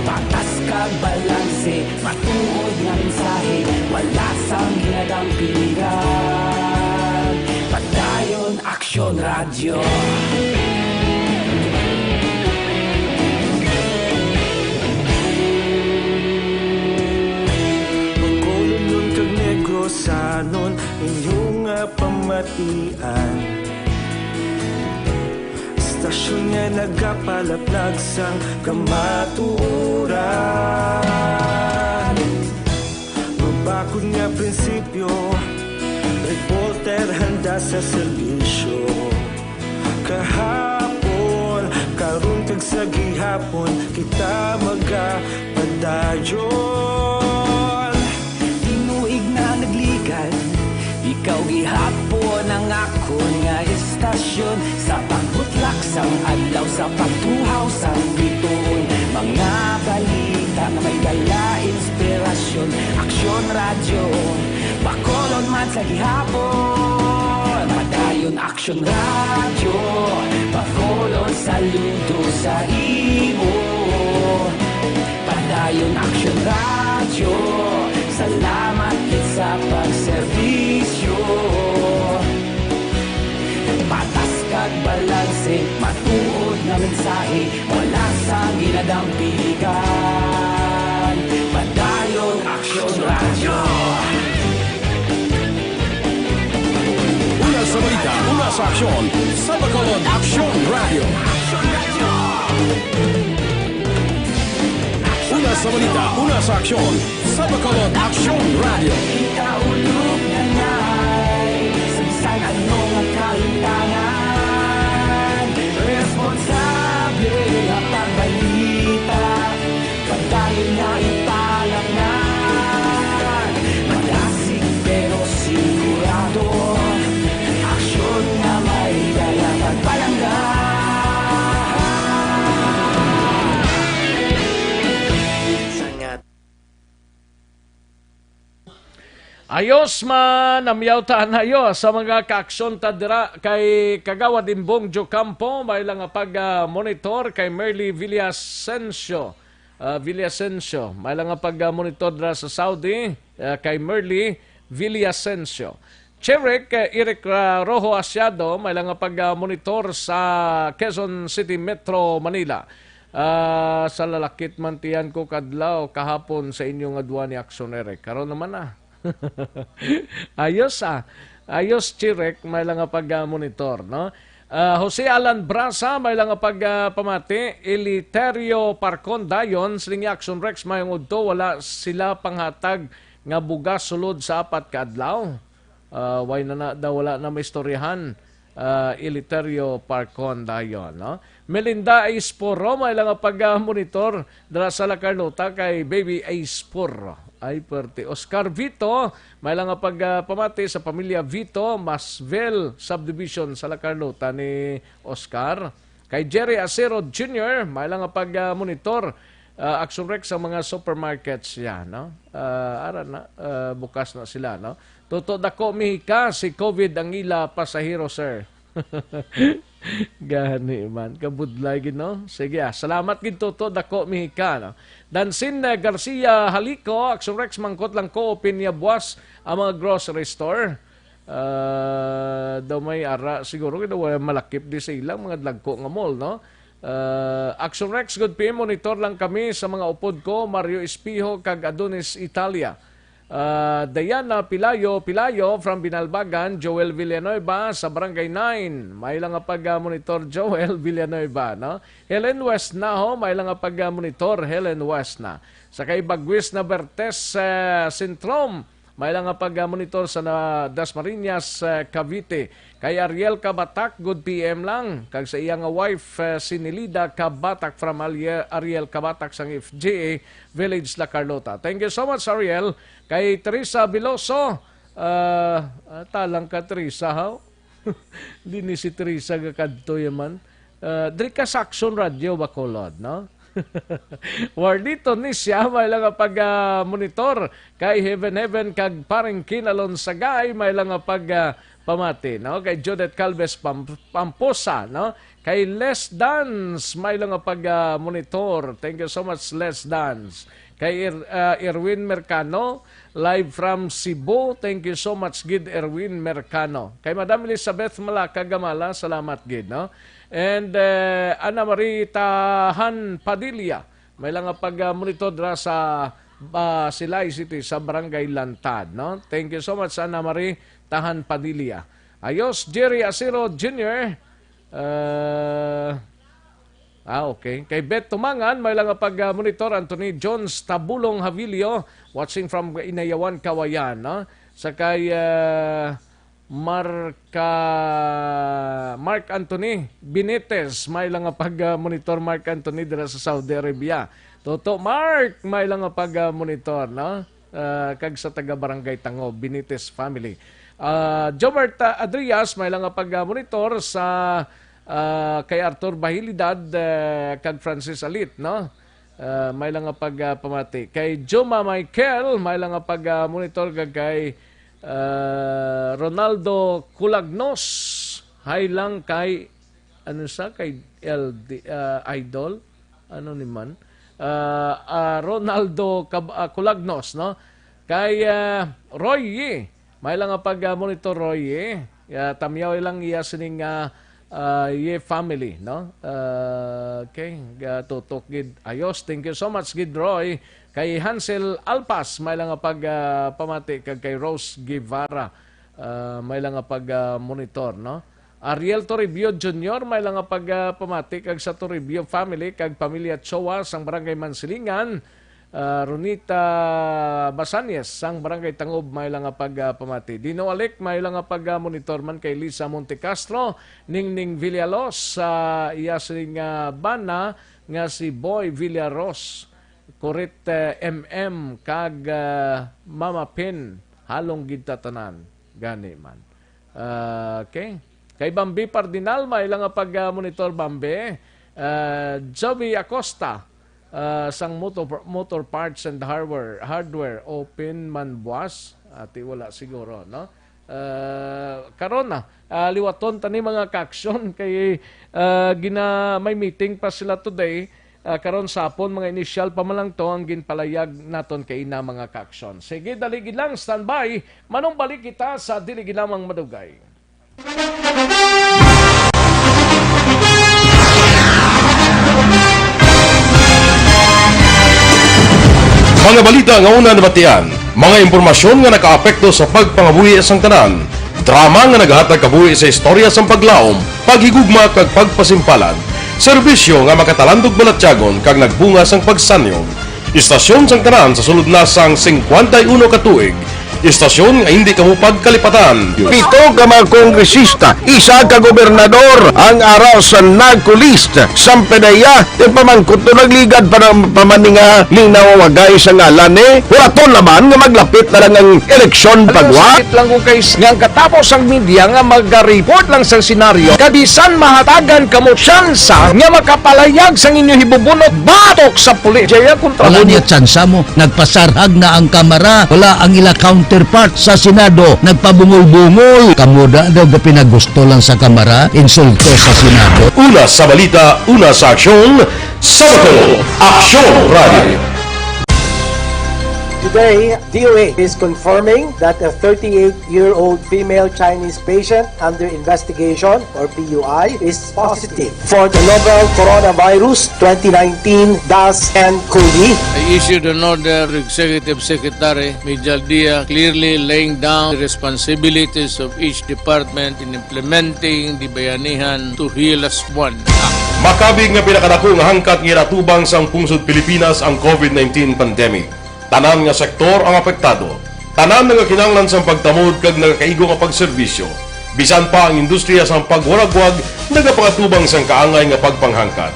Patas kag balanse, matuod nga mensahe, wala sang ginadampigan. Padayon Aksyon Radio. Bacolod nun kag Negrosanon, inyong pamatian. Stasyon nga nagapalaplag sang kamatuuran. Mabakod nga prinsipyo, reporter handa sa serbisyo. Kahapon, karon kag sa gihapon, kita magapadayon. Tinuig na nagligan, ikaw gihapon ang ako nga istasyon sa pagbutlak sang adlaw sa pagtuhaw sang biton. Mga balita na may dala inspirasyon, Aksyon Radio, Bacolod man sa gihapon. Padayon Aksyon Radio, Bacolod saludo sa imo. Padayon Aksyon Radio, salamat sa pagserbisyo. Patas kag balanse, matuod na mensahe, wala sa ginadampigan. Padayon Aksyon Radio.
Una sa balita, una sa aksyon, sa Bacolod Aksyon Radio. Una sa balita, una sa aksyon, sa Bacolod Aksyon Radio.
Ikaulog na ngay, sa bisan anong ang kahintangan. Responsable ang pagbalita, pagdayon na ipalangnan. Malasig pero sigurado, aksyon na may dala pagpalanggan.
Ayos man, namyawtaan ayo sa mga kaaksyon tadira kay Kagawad Imbong Jocampo, may lang pag-monitor kay Merly Villasencio. May lang pag-monitor dra sa Saudi kay Merly Villasencio. Cherek Eric Rojo Asiado, may lang pag-monitor sa Quezon City Metro, Manila. Sa lalakit man tiyan ko kadlaw kahapon sa inyong adwa ni Aksyon Eric. Karon naman na. Ayos Ayos Chirek, may lang pag-monitor, no? Jose Alan Brasa, may lang pamati. Eliterio Parcon Dayon, siling Action Rex, may udto, wala sila panghatag nga bugas sulod sa apat ka adlaw. Wala na may istoryahan. Eliterio Parcon Dayon, no? Melinda Aisporo, may lang pag-monitor dala sa La Carlota kay Baby Aisporo. Ay perte. Oscar Vito, may lang pamati sa pamilya Vito, Masvel Subdivision sa La Carlota ni Oscar. Kay Jerry Acero Jr., may lang monitor Action Rex sa mga supermarkets yan, no? Bukas na sila, no? Toto dako mihika si COVID ang ila pasahero, sir. Gani man kabudlay gid, no? Sige, salamat gid Toto dako mihika, no? Dansin Garcia Haliko, Action Rex mangkot lang ko opinya buwas ang mga grocery store. Daw may ara siguro kay daw malakip di sa ilang mga dagko nga mall, no? Action Rex, good PM, monitor lang kami sa mga upod ko, Mario Espijo kag Adonis Italia. Diana Pilayo from Binalbagan, Joel Villanueva sa Barangay 9. May lang pag-monitor Joel Villanueva, no? Helen West na ho, may lang pag-monitor Helen West na. Sa kay Bagwis na Bertes Sintrom, may lang pag-monitor sa Dasmariñas, Cavite. Kay Ariel Kabatak, good PM lang. Kag sa iyang wife, si Nilida Kabatak from Ariel Kabatak sang FGA Village, La Carlota. Thank you so much, Ariel. Kay Teresa Biloso, talang ka Teresa, ha? Di ni si Teresa kakadto yaman. Dri ka sa Aksyon Radio Bacolod, no? Wardito ni siya, may lang pag-monitor kay Heaven kag paring kinalon sa gay, may lang pamati, no? Kay Judith Calves Pamposa, no? Kay Les Dance, may lang pag-monitor. Thank you so much, Les Dance. Kay Erwin Mercano, live from Cebu. Thank you so much, Gid Erwin Mercano. Kay Madam Elizabeth Malaka Gamala, salamat, Gid, no? And Ana Marie Tahan Padilla, may lang pag-monitor dra sa Silay City sa Barangay Lantad, no? Thank you so much, Ana Marie Tahan Padilla. Ayos, Jerry Acero Jr., okay. Kay Bet Tumangan, may lang pag-monitor Anthony Jones Tabulong Havilio, watching from Inayawan, Kawayan, no? Sa kay Mark Anthony Benitez, may lang pag-monitor Mark Anthony dira sa Saudi Arabia. Toto Mark, may lang pag-monitor, no? Kag sa taga Barangay Tango, Benitez family. Jobert Adrias, may lang pag-monitor sa kay Arthur Bahilidad kag Francis Alit, no? May lang pamati. Kay Joma Michael, may lang pag-monitor kay Ronaldo Culagnos, hay lang kay kay Idol, ni man, Ronaldo Culagnos, no? Kay Roy Ye, may lang pag-monitor Roy Ye, tamyaw lang iya sining Ye family, no? Okay, tutok gid. Ayos, thank you so much, Gid Roy. Kay Hansel Alpas, may lang pamati. Kay Rose Guevara, may lang pag-monitor, no? Ariel Toribio Jr., may lang pamati. Kag sa Toribio family, kag pamilya Chowa, sang Barangay Mansilingan. Runita Basanyes, sang Barangay Tangob, may lang pamati. Dino Alec, may lang monitor man kay Lisa Montecastro. Ningning Villalos, iya sing bana nga si Boy Villaros. Kurit MM kag Mama Pin, halong gid tatanan, gani man. Okay. Kay Bambi Pardinal, may lang pag-monitor Bambi. Joby Acosta, sang motor parts and hardware open man buwas. ati wala siguro, no? Karon na liwaton tani mga kaaksyon kay may meeting pa sila today. Karon sapon mga initial pa man lang to ang ginpalayag naton kay na mga kaaksyon. Sige, daligid lang, standby. Manong balik kita sa dili ginamang madugay.
Mga balita nga una nabatian, mga impormasyon nga nakaapekto sa pagpangabuhi sang tanan, drama nga naghatag kabuhi sa istorya sang paglaom, paghigugma kag pagpasimpalan, serbisyo nga makatalandog balatyagon kag nagbunga sang pagsanyog, istasyon sang tanan sa sulod na sang 51 ka tuig, istasyon nga hindi kamo pagkalipatan.
7 ka mga kongresista, 1 ka gobernador ang araw sa nagkulist sa pedaya yung pamangkot na nagligad para pamaninga linaw wagay sa ngalan wala to naman nga maglapit na lang ang eleksyon pagwa.
Sakit lang kung kayo nga katapos ang media nga mag-report lang sa senaryo kabisan mahatagan kamo tsansa nga makapalayag sa inyo hibubunot batok sa pulis. Jaya kontra
Wala niya tsansa mo, nagpasarhag na ang kamara, wala ang ila counterpart sa Senado, nagpabungol-bungol. Kamuda daw ga pinagusto lang sa kamara, insulto sa Senado.
Una sa balita, una sa aksyon, sa Bacolod, Aksyon Radio.
Today, DOA is confirming that a 38-year-old female Chinese patient under investigation, or PUI, is positive for the novel coronavirus 2019-10-CoV.
I issued an order to Executive Secretary Major Dia clearly laying down the responsibilities of each department in implementing the Bayanihan to Heal as One Act.
Makabig nga pinakadako nga hangkat nga natubang sang pungsod Pilipinas ang COVID-19 pandemic. Tanan nga sektor ang apektado. Tanan nga kinahanglan sang pagtamod kag nagakaigo nga pagserbisyo. Bisan pa ang industriya sang pagwaragwag nagapangatubang sang kaangay nga pagpanghangkat.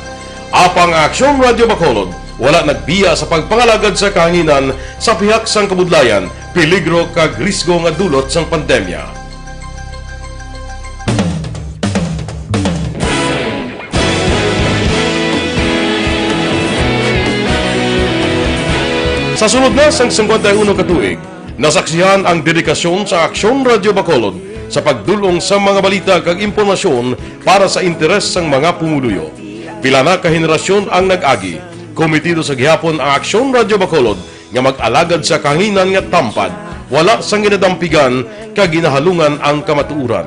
Apang Aksyon Radio Bacolod wala nagbiya sa pagpangalagad sa kahanginan sa pihak sang kabudlayan, peligro kag risgo nga dulot sang pandemya. Sa sunod na sang 51 ka tuig, nasaksihan ang dedikasyon sa Aksyon Radio Bacolod sa pagdulong sa mga balita kag impormasyon para sa interes sang mga pumuluyo. Pila na ka henerasyon ang nag-agi, komitido sa gihapon ang Aksyon Radio Bacolod nga mag-alagad sa kahanginan nga tampad, wala sang ginadampigan kag ginahalungan ang kamatuuran.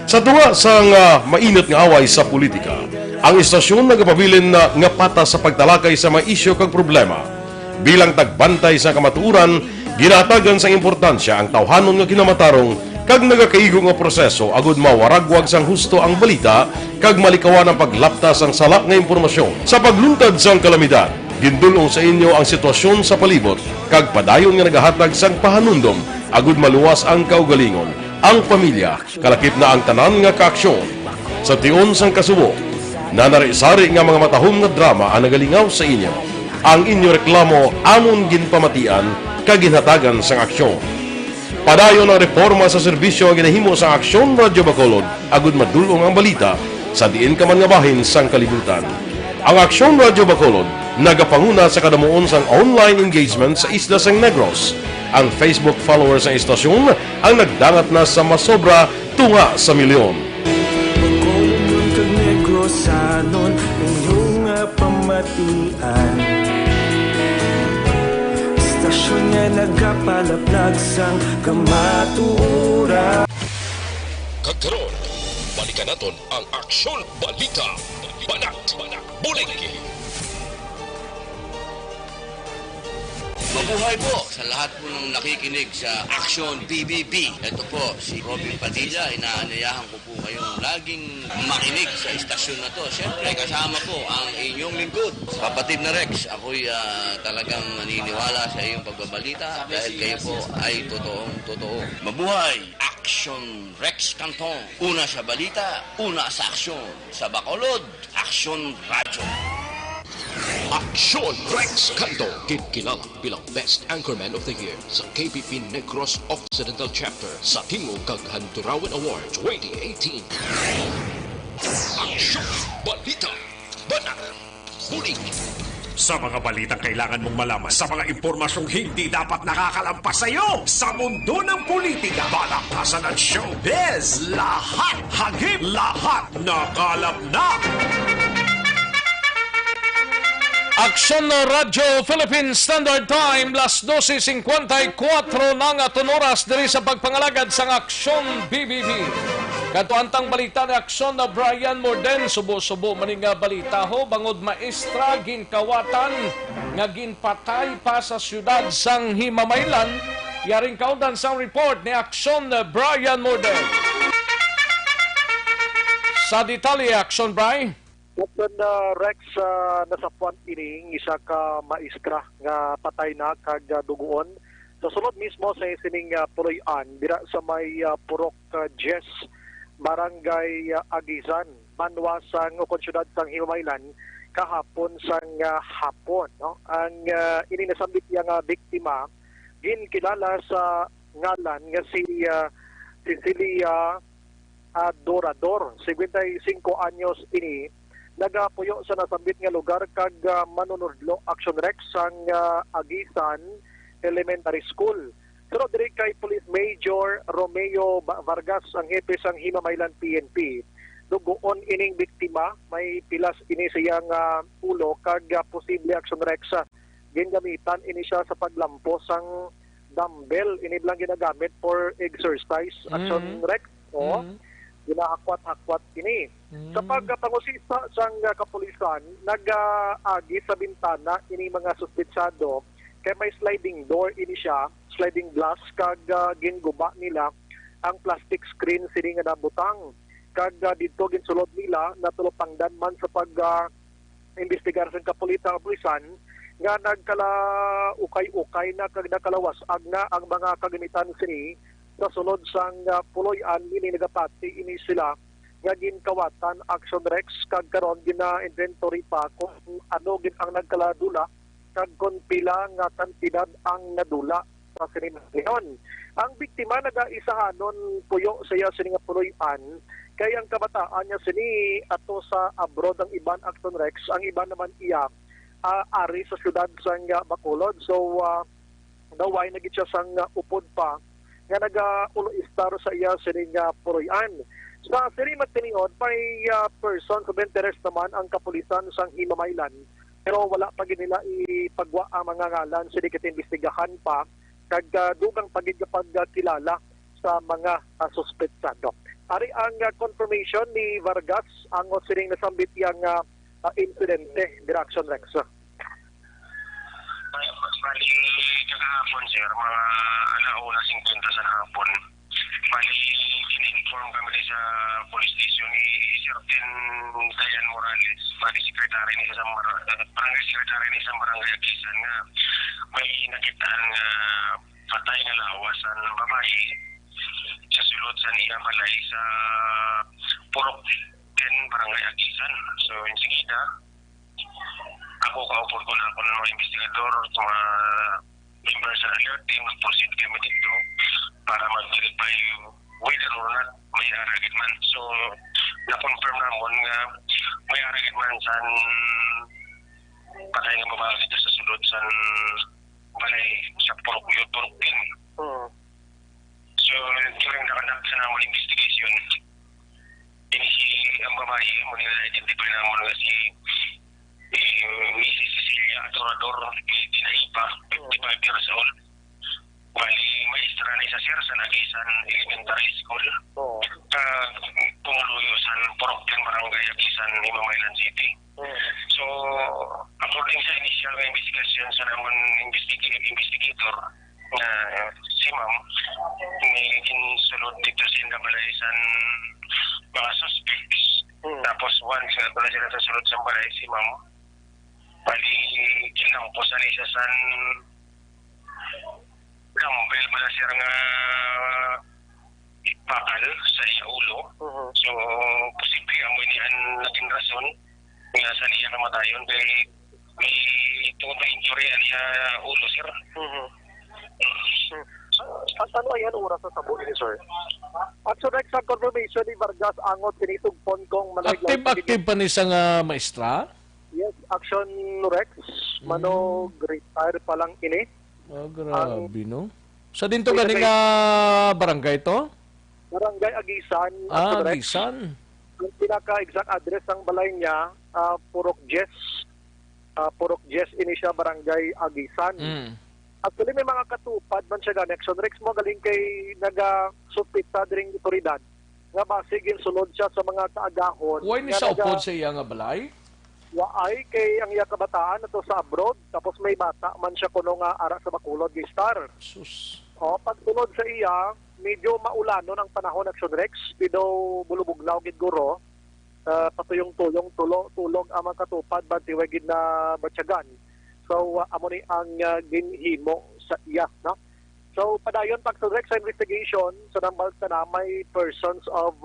Sa tunga sang mainit nga away sa politika, ang istasyon nagapabilin na nga pata sa pagtalakay sa mga isyu kag problema. Bilang tagbantay sa kamatuuran, ginatagan sa importansya ang tawhanon nga kinamatarong kag nagakaigo nga proseso agud mawaragwag sang husto ang balita kag malikawan ang paglaptas ang salak nga impormasyon. Sa pagluntad sang kalamidad, gindulong sa inyo ang sitwasyon sa palibot kag padayon nga nagahatag sang pahanundom agud maluwas ang kaugalingon, ang pamilya, kalakip na ang tanan nga kaaksyon. Sa tion sang kasubo, nanari-sari nga mga matahom nga drama ang nagalingaw sa inyo. Ang inyo reklamo amon ginpamatian kag ginhatagan sang aksyon. Padayon ang reforma sa serbisyo ang ginahimo sa Aksyon Radio Bacolod agud madulong ang balita sa diin ka man nga bahin sang kalibutan. Ang Aksyon Radio Bacolod nagapanguna sa kadamuon sang online engagement sa isla sang Negros. Ang Facebook followers sa istasyon ang nagdangat na sa masobra tunga sa milyon.
Bacolod kag Negros sanon inyong pamatian. Istasyon nga nagapalaplag sang kamatuura.
Kagkaroon, balikan naton ang Aksyon Balita. Banat, Bulig.
Mabuhay po sa lahat po ng nakikinig sa Aksyon PBB. Ito po si Robin Padilla. Inaanayahan ko po kayong laging makinig sa istasyon na to. Siyempre kasama po ang inyong lingkod. Kapatid na Rex, ako'y talagang naniniwala sa iyong pagbabalita dahil kayo po ay totoong-totoo. Mabuhay! Aksyon Rex Cantong. Una sa balita, una sa aksyon. Sa Bacolod, Aksyon Radio.
Aksyon Rex Cantong, kinkilala bilang Best Anchorman of the Year sa KPP Negros Occidental Chapter sa Tingog kag Hanturawan Award 2018. Aksyon Balita. Banat. Bulig.
Sa mga balitang kailangan mong malaman, sa mga impormasyong hindi dapat nakakalampas sa iyo, sa mundo ng politika, balakasan at showbiz, lahat hagip, lahat nakalap na.
Aksyon Radyo Philippine Standard Time, las 12:54 ng atong oras diri sa pagpangalagad sang Aksyon BBB. Katuantang balita ni Aksyon na Brian Morden, subo-subo maning nga balita ho, bangod maestra ginkawatan nga ginpatay pa sa syudad sang Himamaylan. Yaring kaundan sang report ni Aksyon na Brian Morden. Sa detalye, Aksyon Brian.
Kapag Rex nasapuan ining isa ka maestra nga patay na kag duguon sa sulod mismo sa sining puloy-an dira sa may Purok Jess, Barangay Agisan, Manwa sang konsyudad sang Himamaylan kahapon sang hapon, no? Ang ini nasambit yang biktima ginkilala sa ngalan nga si Cecilia Adorador, 55 anyos ini, nagapuyo sa nasambit nga lugar kag manunudlo Action Rex sang Agisan Elementary School. Pero diri kay Police Major Romeo Vargas, ang hepe sang Himamaylan PNP. Dugoon ining biktima, may pilas ini siyang ulo kag posible Action Rex gingamitan ini siya sa paglampo sang dumbbell, ini lang ginagamit for exercise. Action Rex, ginahakwat-hakwat ini. Sa pagpangusisa sang kapulisan, nag-agi sa bintana ini mga suspetsado kay may sliding door ini siya, sliding glass, kag ginguba nila ang plastic screen sini nga nabutang. Kag dito ginsulod nila natulopangdan man sa pag-investigar sa kapulisan nga nagkala ukay-ukay na kag nakalawas-ag na ang mga kagamitan sini sa sulod sang puloy-an ini nagapati ini sila nga ginkawatan Action Rex kag karon gina-inventory pa kung ano gin ang nagkaladula kag kon pila nga kantidad ang nadula sa sinimayon. Ang biktima nagaisahanon puyo saya sini nga puloy-an kay ang kabataan niya sini ato sa abroad ang iban Action Rex, ang iban naman iya ari sa syudad sang Bacolod. So naway nagit siya sang upod pa nga nag-ulo istar sa iya sini nga puloy-an. Sa sinimat tiniod, may person of interest naman ang kapulisan sang Himamaylan, pero wala pa nila ipagwa ang mga ngalan, sinikit investigahan pa kag dugang pagkilala sa mga suspetsado. Ari ang confirmation ni Vargas ang sining nasambit yang insidente, Direction Rex.
Bali, kakahapon sir, mga alauna 50 sa hapon. Bali, in-inform kami sa police station ni Certain Dayan Morales, bali sekretary ni sa barangay sekretary ni sa barangay Agisan nga may nakitaan nga patay nga lawas ang babae sa sulod sa niya balay sa Purok 10 barangay Agisan. So, insigida, ako kaupod ko na ako ng mga investigador, mga members sa alert team, proceed kami dito para mag-verify whether or not may aragid man. So, na-confirm naman nga may aragid man sa patay nga babae dito sa sulod sa balay sa Purok 10. So, during the conduct sa naman investigation, ang babae, muna na-identify naman nga si Mrs. Cecilia Adorador, tinaipa, 55 years old. Bali, maestra ni sa Sir sa Agisan Elementary School. Pumuluyo sa Purok 10 Barangay Agisan, Himamaylan City. So, according sa initial investigation sa naman investigator, na si ma'am, may insulod dito sa balay sa mga suspects. Tapos once na pala sila sa sulod sa balay, si ma'am, bali kinang po sa nisa sa gambel pala siya nga ipakal sa iya ulo. So, posible ang niyan naging rason nga sa niya kamatayon kay may tungkol na injury niya ulo, sir.
At ano ay oras sa sabo ini, sir? Action Rex ang confirmation ni Vargas angot tinitugpon kong
Active pa ni sa nga maestra?
Yes, Action Rex. Mano, retire pa lang ini.
Grabe, no? Sa dinto ganing barangay to?
Barangay Agisan.
Agisan.
Ang pinaka-exact address ng balay niya, Purok Jess. Purok Jess ini siya, Barangay Agisan. Actually, may mga katupad man siya gani. Action Rex mo galing kay naga-supit sa diring otoridad. Nga basigin sunod siya sa mga kaagahon.
Why ni sa upod sa iya nga balay?
Waay kay ang iya kabataan ato sa abroad. Tapos may bata man siya kuno nga ara sa Bacolod gi star.
Sus.
Pagsunod sa iya, medyo maulano ng panahon Action Rex. Pido bulubuglaw gid guro. Patuyong tulong ang mga katupad bantiway gid na batyagan. So, amo ni ang ginhimo sa iya, no? So, padayon pag-direct sa investigation, sa nambal na may persons of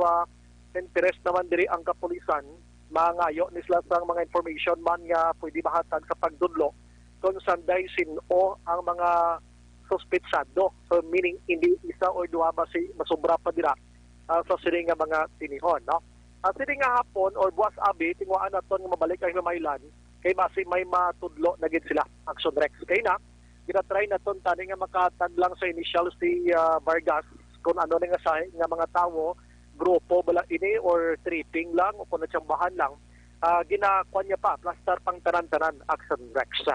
interest naman diri ang kapulisan, mangayo ni sila sa mga information man nga pwede mahatag sa pagdudlo kung sanday sino ang mga suspetsado. So, meaning, hindi isa o duha ba si masubra pa dira sa sini nga mga tinihon, no? At sini nga hapon, or buwas abi, tingwaan naton nga mabalik ay mamaylan, kay basi may matudlo na gid sila Action Rex kay na ginatry na ton tani nga makatag lang sa initials si Vargas kung ano nga sa nga mga tawo grupo bala ini or tripping lang o kung natsambahan lang ginakuan niya pa plaster pang tanan-tanan Action Rex.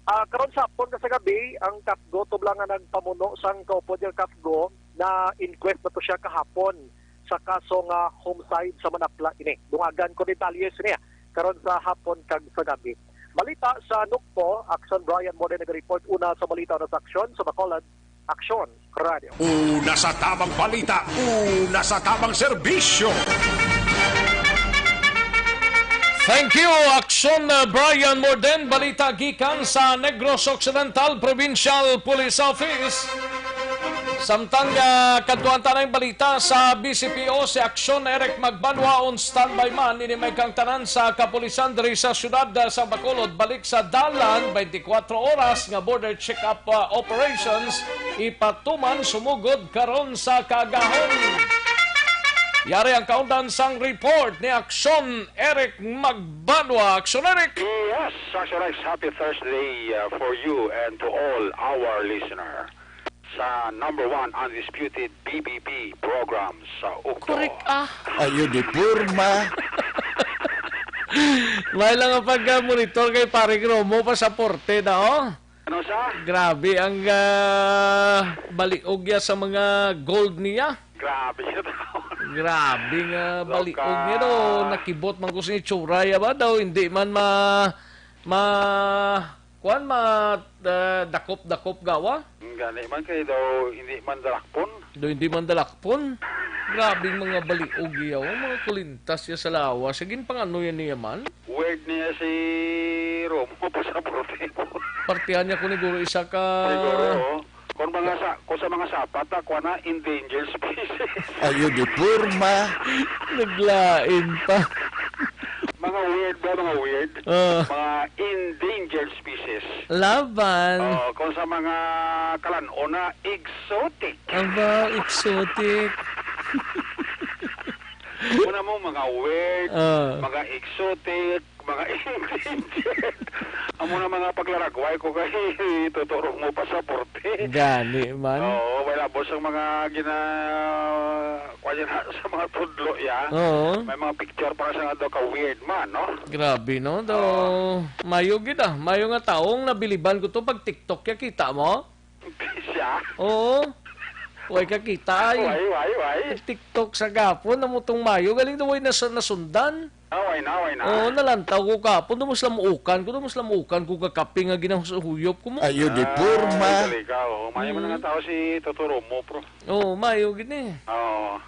Karon sa hapon sa gabi ang Kapgo to lang nga nagpamuno sang kaupo del Kapgo na inquest na to siya kahapon sa kaso nga homicide sa Manapla ini. Dungagan ko detalles niya karon sa hapon kag sa gabi. Balita sa Nukpo, Aksyon Brian Mode nag-report una sa balita na sa Aksyon sa Bacolod, Aksyon Radio.
Una sa tamang balita, una sa tamang serbisyo.
Thank you, Aksyon Brian Morden, balita gikan sa Negros Occidental Provincial Police Office. Samtang kantuan tanang balita sa BCPO si Aksyon Eric Magbanwa on standby man ini may kang tanan sa kapulisan diri sa syudad sa Bacolod balik sa dalan 24 oras nga border check-up operations ipatuman sumugod karon sa kagahon. Yari ang kaundan sang report ni Aksyon Eric Magbanwa. Aksyon Eric!
Yes, Aksyon Eric, happy Thursday for you and to all our listeners. Sa number 1 undisputed BBB program sa Ukto.
Correct
Ayo di purma.
May lang ang pag-monitor kay paring Romo pasaporte na
Ano sa?
Grabe ang baliog sa mga gold niya.
Grabe siya
Grabe nga baliog niya nakibot man ko sa itsuraya ba daw hindi man dakop gawa.
Gani man kayo daw hindi man dalakpon.
Hindi man dalakpon. Grabe mga baliog yaw, mga kulintas ya sa lawa. Sagin pang ano yan niya man?
Weird niya si Romo pa sa protein.
Partihan niya ko ni Guro isa ka...
Siguro, kung sa mga sapat, ako na endangered species.
Ayo di purma.
Naglain pa.
Mga weird ba, mga weird? Mga endangered species.
Laban.
Kung sa mga kalano na exotic.
Aba, exotic.
Una mo, mga weird, mga exotic, mga endangered. Amo na mga paglaragway ko kay tuturo mo pasaporte.
Gani man.
Wala boss ang mga sa mga tudlo ya. May mga picture para sa nga ka weird man, no?
Grabe, no? Mayo gid Mayo nga taong nabiliban ko to pag TikTok ya kita mo.
Siya?
Oo. Huwag ka kita ay.
Why?
TikTok sa gapon na mutong Mayo. Galing daw ay nasundan.
Why na?
Oo, nalantaw ko kapon. Dumuslamukan ko kakaping nga ginahuyop ko mo.
Ayo di purma.
Mayo man nga tao si tuturo mo, pro.
Oo, Mayo gini.
Oo.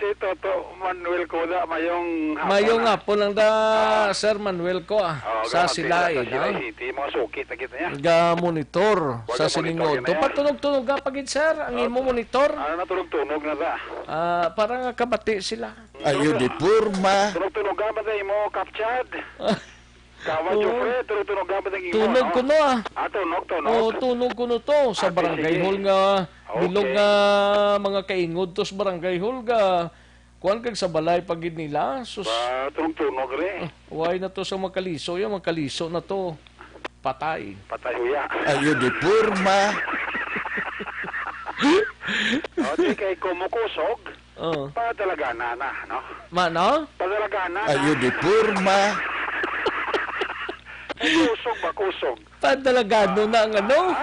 Si Toto Manuel ko da
mayong hapon lang Sir Manuel ko sa Silay
mga sukit na kita niya
monitor sa siningod patunog-tunog pagid sir ang imo monitor
natunog-tunog na da
parang kabati sila
ayo di purma
tunog-tunog ba da imo kapchad Kawan Jofre, tunog ba da imo
tunog ko no tunog ko no to sa barangay hall nga bilog nga mga kaingod to sa barangay hall nga
Kuan kag sa balay pagid nila. Sus.
Tunog-tunog rin.
Why na to sa magkaliso? Yung magkaliso na to. Patay.
Patay huya.
Ayo di purma.
Di kay kumukusog. Padalagana na, no?
Mano?
Padalagana na.
Ayo di purma.
Kusog ba, kusog?
Padalagado na ang ano?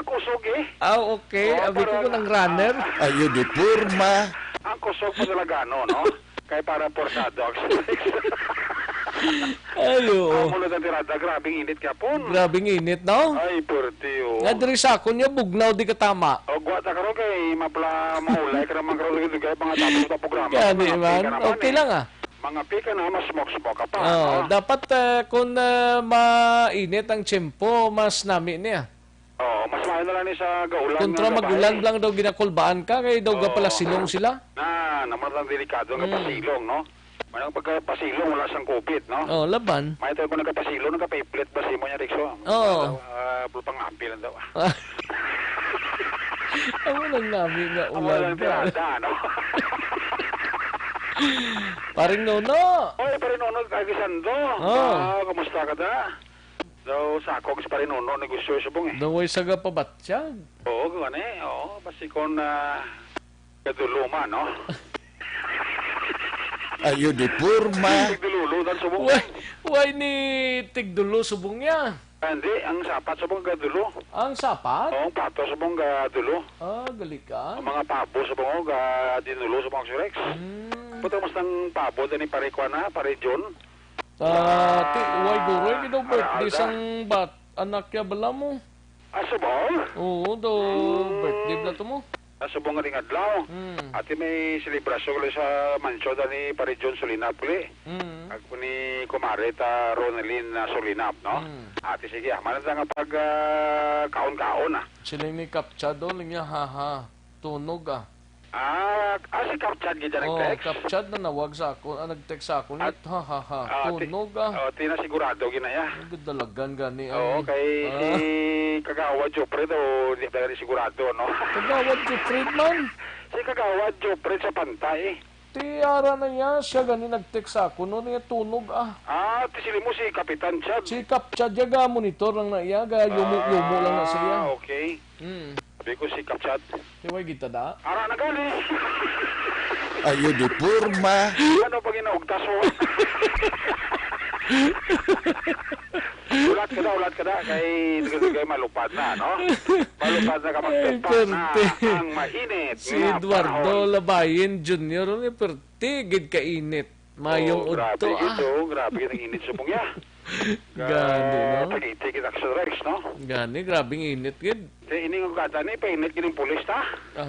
Kusog eh.
Okay. Abi ko ng runner.
Ayo di purma.
Ang kusog padalagano, no? Kaya para portado.
Ayo.
Ang mulod ang tirada, grabing init kapon.
Grabing init, no?
Ay, purti, oh.
Nga diri sa akon niya, bugnaw di katama.
O, guwata ka rin kay mapla mahulay ka naman karoon kay mga tapos na programa.
Gani man. Okay lang ah.
Mga pika na, mas smoke-smoke ka pa.
Dapat kung mainit ang tiyempo, mas nami niya.
Mas mahal na lang ni sa gaulan.
Kontra magulan lang daw ginakulbaan ka, kaya daw pala silong sila.
Naman ang delikado ng pasilong, no? Mayroong pagkapasilong, wala siyang COVID, no?
Laban.
May tayo kung nagkapasilong, nagka-payplet ba si mo niya, Rixo? Pang ampi lang daw.
Ang unang namin nga ulan.
Ang unang tirada, no?
Paring Nono.
Oy, Paring Nono, kagisando. Kamusta ka da? Daw sakog sa Paring Nono, negosyo subong eh.
Daway saga pabatsyag.
Oo, gano'n eh. Basi kon kaduluma, no?
Ayo di purma.
Tigdululo dan subong.
Why ni tigdulo subong niya?
Hindi, ang sapat subong kadulo.
Ang sapat?
Oo, ang pato subong kadulo.
Galikan.
Ang mga pabo subong dinulo subong si Rex. Puto mas ng pabo din ni Parikwa na, Parijon.
Why guro, hindi daw birthday sang anak ya bala mo.
Subong?
Oo, daw birthday bala to mo.
Subong nga ring adlaw. Ati may selebrasyon ulit sa mansyon ni Parijon Solinap ulit. Ako ni Kumare ta Ronaldin Solinap, no? Ati sige, manang nga pag kaon-kaon ah.
Sila ni Kapchad doon, niya haha, tunog ah.
Si Kapchad gid nag-text.
Kapchad na nawag sa ako, nag-text sa ako, haha, tunog ah.
Tina sigurado ginaya.
Dalagan gani.
Kay si Kagawad Jopre daw, di ba sigurado, no?
Kagawad Jopre man?
Si Kagawad Jopre sa pantay.
Tiara na niya, siya gani nag-text sa ako, no? Niya tunog ah.
Tisili mo si Kapitan Chad.
Si Kapchad, yaga monitor lang na iya, ga yumo lang na siya.
Okay. Sabi ko si Kapchad.
Iway kita da?
Ara na gali.
Ayo di purma.
Ano pag inaugtas mo? Ulat ka da. Kay malupad na, no? Malupad na ka magtepat na ang mainit.
Si Eduardo Labayin Jr. ni pertigid kainit. Mayong udto ah.
Grabe ang init sa pungya.
Gani, no?
Tagiti Aksyon Rex, no?
Gani, grabing init gid.
Ini ng gata ni, painit gining pulis ta.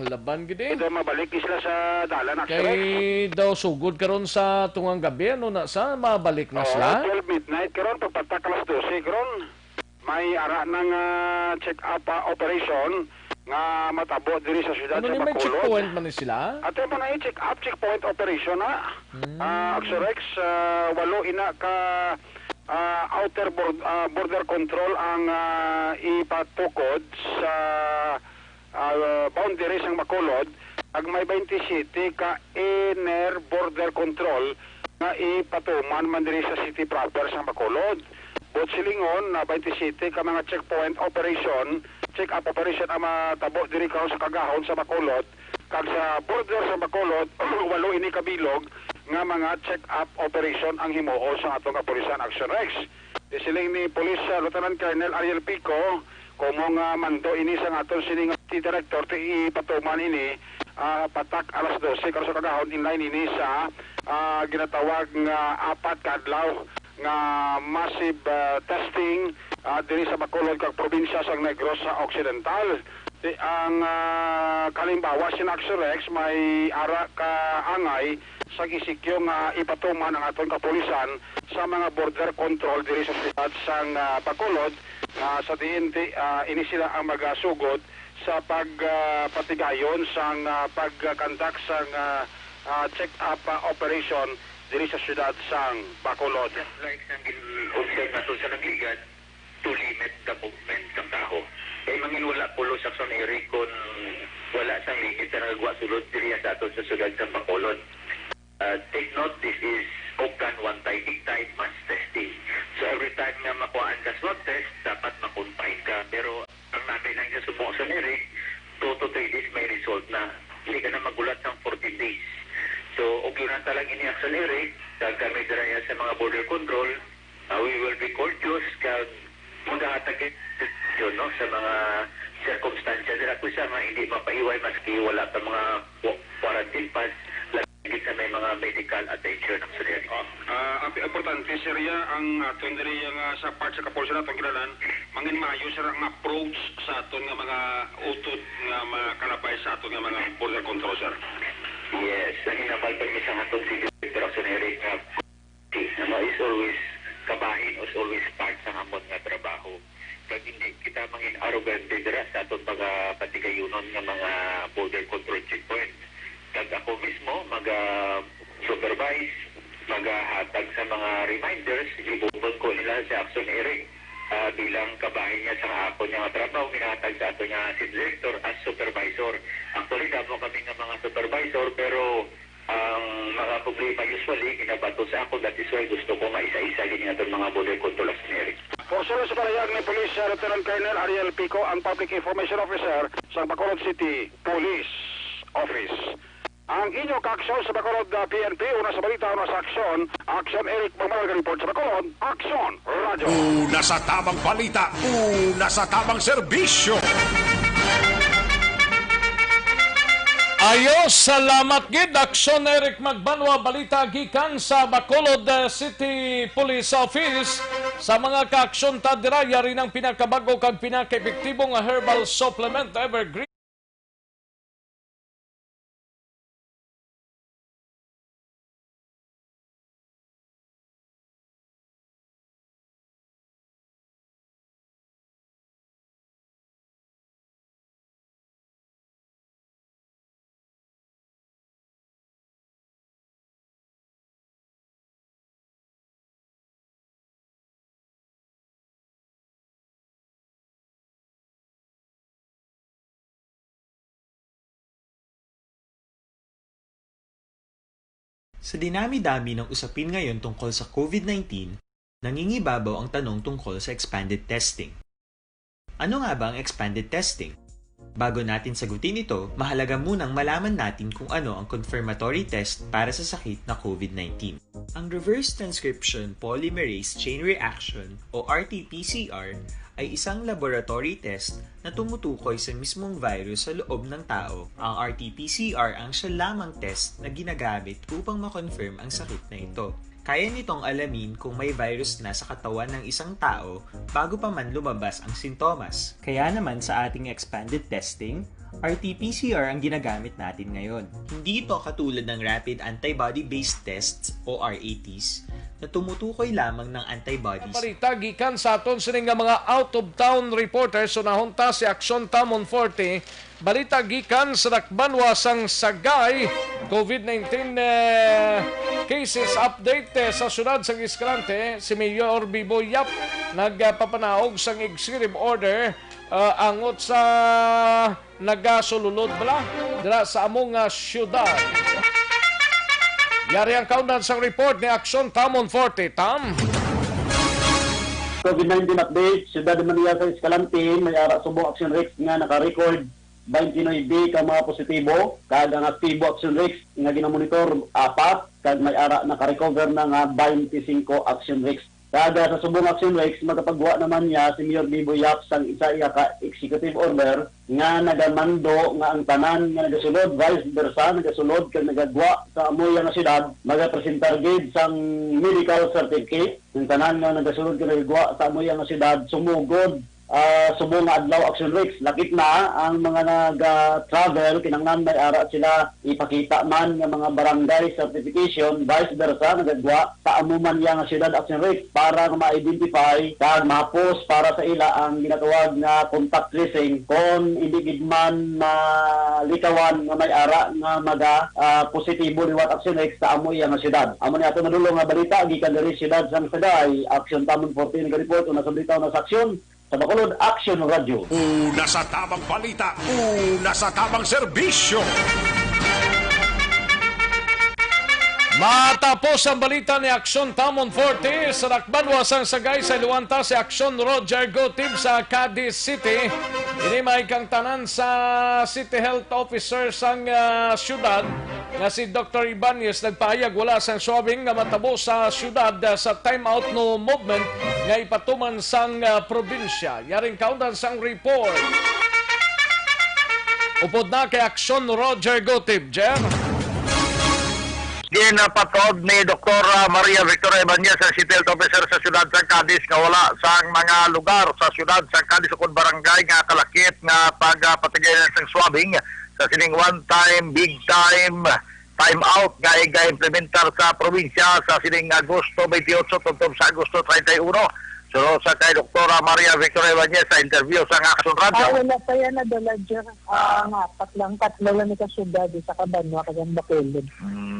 Laban gid eh.
Ito mabalik sila sa dalan Aksyon Rex.
Kay daw sugod karon sa tungang gabi, ano na sa mabalik na sila?
12 midnight karon, pagpatak alas 12 karon. May ara ng check-up operation nga matabo diri sa syudad sa Bacolod.
May checkpoint man ni sila?
Ato mo na check-up, checkpoint operation na. Aksyon Rex, walo ina ka outer border control ang ipatukod sa boundary sang Bacolod. Ag may 27 ka inner border control nga ipatuman man diri sa city proper sang Bacolod. Bot silingon na 27 ka mga checkpoint operation, check-up operation ang matabo diri karon sa Kagahon sa Bacolod. Kag sa border sa Bacolod, walo ini kabilog nga mga check-up operation ang himuo sa atong kapulisan Aksyon Rex. Siling ni Police Lieutenant Colonel Ariel Pico, kumong mando ini sa atong sining director ti ipatuman ini patak alas 12 karon sa Kagahon inline ini sa ginatawag nga apat ka adlaw nga massive testing diri sa Bacolod kag probinsya sa Negros sa Occidental. Ang kalimbawa sin Aksyon Rex may ara ka angay sa gisikyo nga ipatuman ang aton kapulisan sa mga border control diri sa siyudad sang Bacolod sa diinti ini sila ang magasugod sa pagpatigayon sang pagkandak sang check-up operation diri sa siyudad sang Bacolod.
Like sang observe nato sa nagligad to limit the movement ng tao. Kaya mangin wala pulo sa Aksyon Erikon wala sang limit na nagwa sulod diri sa ato sa siyudad sa Bacolod. take note, this is Okan one time, big time mass testing. So every time nga makuhaan ka swab test, dapat makonfine ka. Pero ang namin lang sa subong sa Eric, 2 to 3 days may result na. Hindi ka na magulat ng 14 days. So, okay na talagang ini-action Eric, kag kami dira sa mga border control, we will be courteous kag maghatagit yun, no, sa mga circumstansya nila kung sa mga hindi mapaiway maski wala pa mga quarantine pass, lagi sa may mga medical attention ng sarili.
Ang importante, sir, ang aton diri nga sa part sa kapolsya naton kinalan, mangin maayo sir ang approach sa aton nga mga utod nga makalapay sa aton nga mga border control, sir.
Yes, ang hinabal pa sa aton si Director Aksyon Eric nga is always kabahin is always part sa hamon nga trabaho. Kag hindi kita mangin arrogante dira sa aton patigayunon nga mga border control checkpoint. Kag ako mismo mag-supervise, mag-hatag sa mga reminders, ibubon ko nila sa Aksyon Eric bilang kabahin niya sa ako niya trabaho, minahatag sa ato niya si Director as supervisor. Actually, damo kami nga mga supervisor, pero ang mga problema usually ginabato sa ako, that is why gusto ko maisa-isa din nga itong mga border control Aksyon Eric.
Porsyero sa palayag ni Police Lieutenant Colonel Ariel Pico, ang Public Information Officer sa Bacolod City Police Office. Ang inyong kaaksyon sa Bacolod PNP, una sa balita, una sa aksyon, Aksyon Eric Magmalaga Report sa Bacolod, Aksyon Radio.
Una sa tamang balita, una sa tamang serbisyo.
Ayos, salamat gid. Aksyon Eric Magbanwa, balita gikan sa Bacolod City Police Office. Sa mga kaaksyon ta dira, yari ng pinakabago kag pinaka-epektibong herbal supplement Evergreen.
Sa dinami-dami ng usapin ngayon tungkol sa COVID-19, nangingibabaw ang tanong tungkol sa expanded testing. Ano nga ba ang expanded testing? Bago natin sagutin ito, mahalaga munang malaman natin kung ano ang confirmatory test para sa sakit na COVID-19. Ang reverse transcription polymerase chain reaction o RT-PCR ay isang laboratory test na tumutukoy sa mismong virus sa loob ng tao. Ang RT-PCR ang siya lamang test na ginagamit upang makonfirm ang sakit na ito. Kaya nitong alamin kung may virus na sa katawan ng isang tao bago pa man lumabas ang sintomas. Kaya naman sa ating expanded testing, RT-PCR ang ginagamit natin ngayon. Hindi ito katulad ng rapid antibody-based tests o RATs na tumutukoy lamang ng antibodies.
Balita gikan sa aton sining nga mga out-of-town reporters so nahunta si Aksyon Tamon 40. Balita gikan sa Nakbanwa sang Sagay COVID-19 cases update sa syudad sang Escalante. Si Mayor Bibo Yap nagpapanaog sang executive order angot sa nagasululod bala dira sa among syudad. Yari ang countdown sa report ni Aksyon Tamon 40. Tam?
COVID-19 update, Ciudad de Manila sa Escalante, may ara subong action risk nga naka-record 29 ka mga positibo, kag ang aktibo action risk nga ginamonitor 4, kag may ara naka-recover na nga 25 action risk. Kada sa subong action risk, magkapagwa naman niya si Mayor Bibo Yap sang isa ka executive order nga nagamando nga ang tanan nga nagasulod, vice versa, nagasulod kag nagagwa sa amoy nga siyudad, magapresentar gid sang medical certificate. Ang tanan nga nagasulod kag nagagwa sa amoy nga siyudad, sumugod subong adlaw action risk. Lakit na ang mga nag-travel, kinanglan may ara sila ipakita man ng mga barangay certification, vice versa, nagagwa sa amuman yang siyudad action risk para ma-identify kag ma-post para sa ila ang ginatawag na contact tracing kung hindi gid man malikawan nga may ara nga positibo liwat action risk sa amoy yang siyudad. Amo ni ato madulong nga balita gikan diri siyudad sang Sagay, Aksyon Tamon 40 nag-report una sa balita na sa aksyon sa Bacolod Aksyon Radio.
Una sa tamang balita, una sa tamang serbisyo.
Matapos ang balita ni Aksyon Tamon Forte sa Rakbanwasang Sagay sa Iluwanta si Aksyon Roger Gotib sa Cadiz City. Ini may kang tanan sa City Health Officer sang syudad nga si Dr. Ibanez nagpahayag wala sang swabing nga matabo sa syudad sa timeout no movement nga ipatuman sang probinsya. Yaring kaundan sang report. Upod na kay Aksyon Roger Gotib, Jer.
Ginapatod ni Dr. Maria Victoria Ibanez sa City Health Officer sa siyudad sa Cadiz nga wala sa mga lugar sa siyudad sa Cadiz ukod barangay nga kalakip nga pagpatigayon sa swabbing sa sining one time, big time, time out nga iga-implementar sa probinsya sa sining Agosto 28 tungtong sa Agosto 31. So sa kay Dr. Maria Victoria Ibanez sa interview sa Aksyon Radio.
Wala pa yan na Dolager. Tatlo lang ito syudad sa Kabanwa, kaganda Bacolod.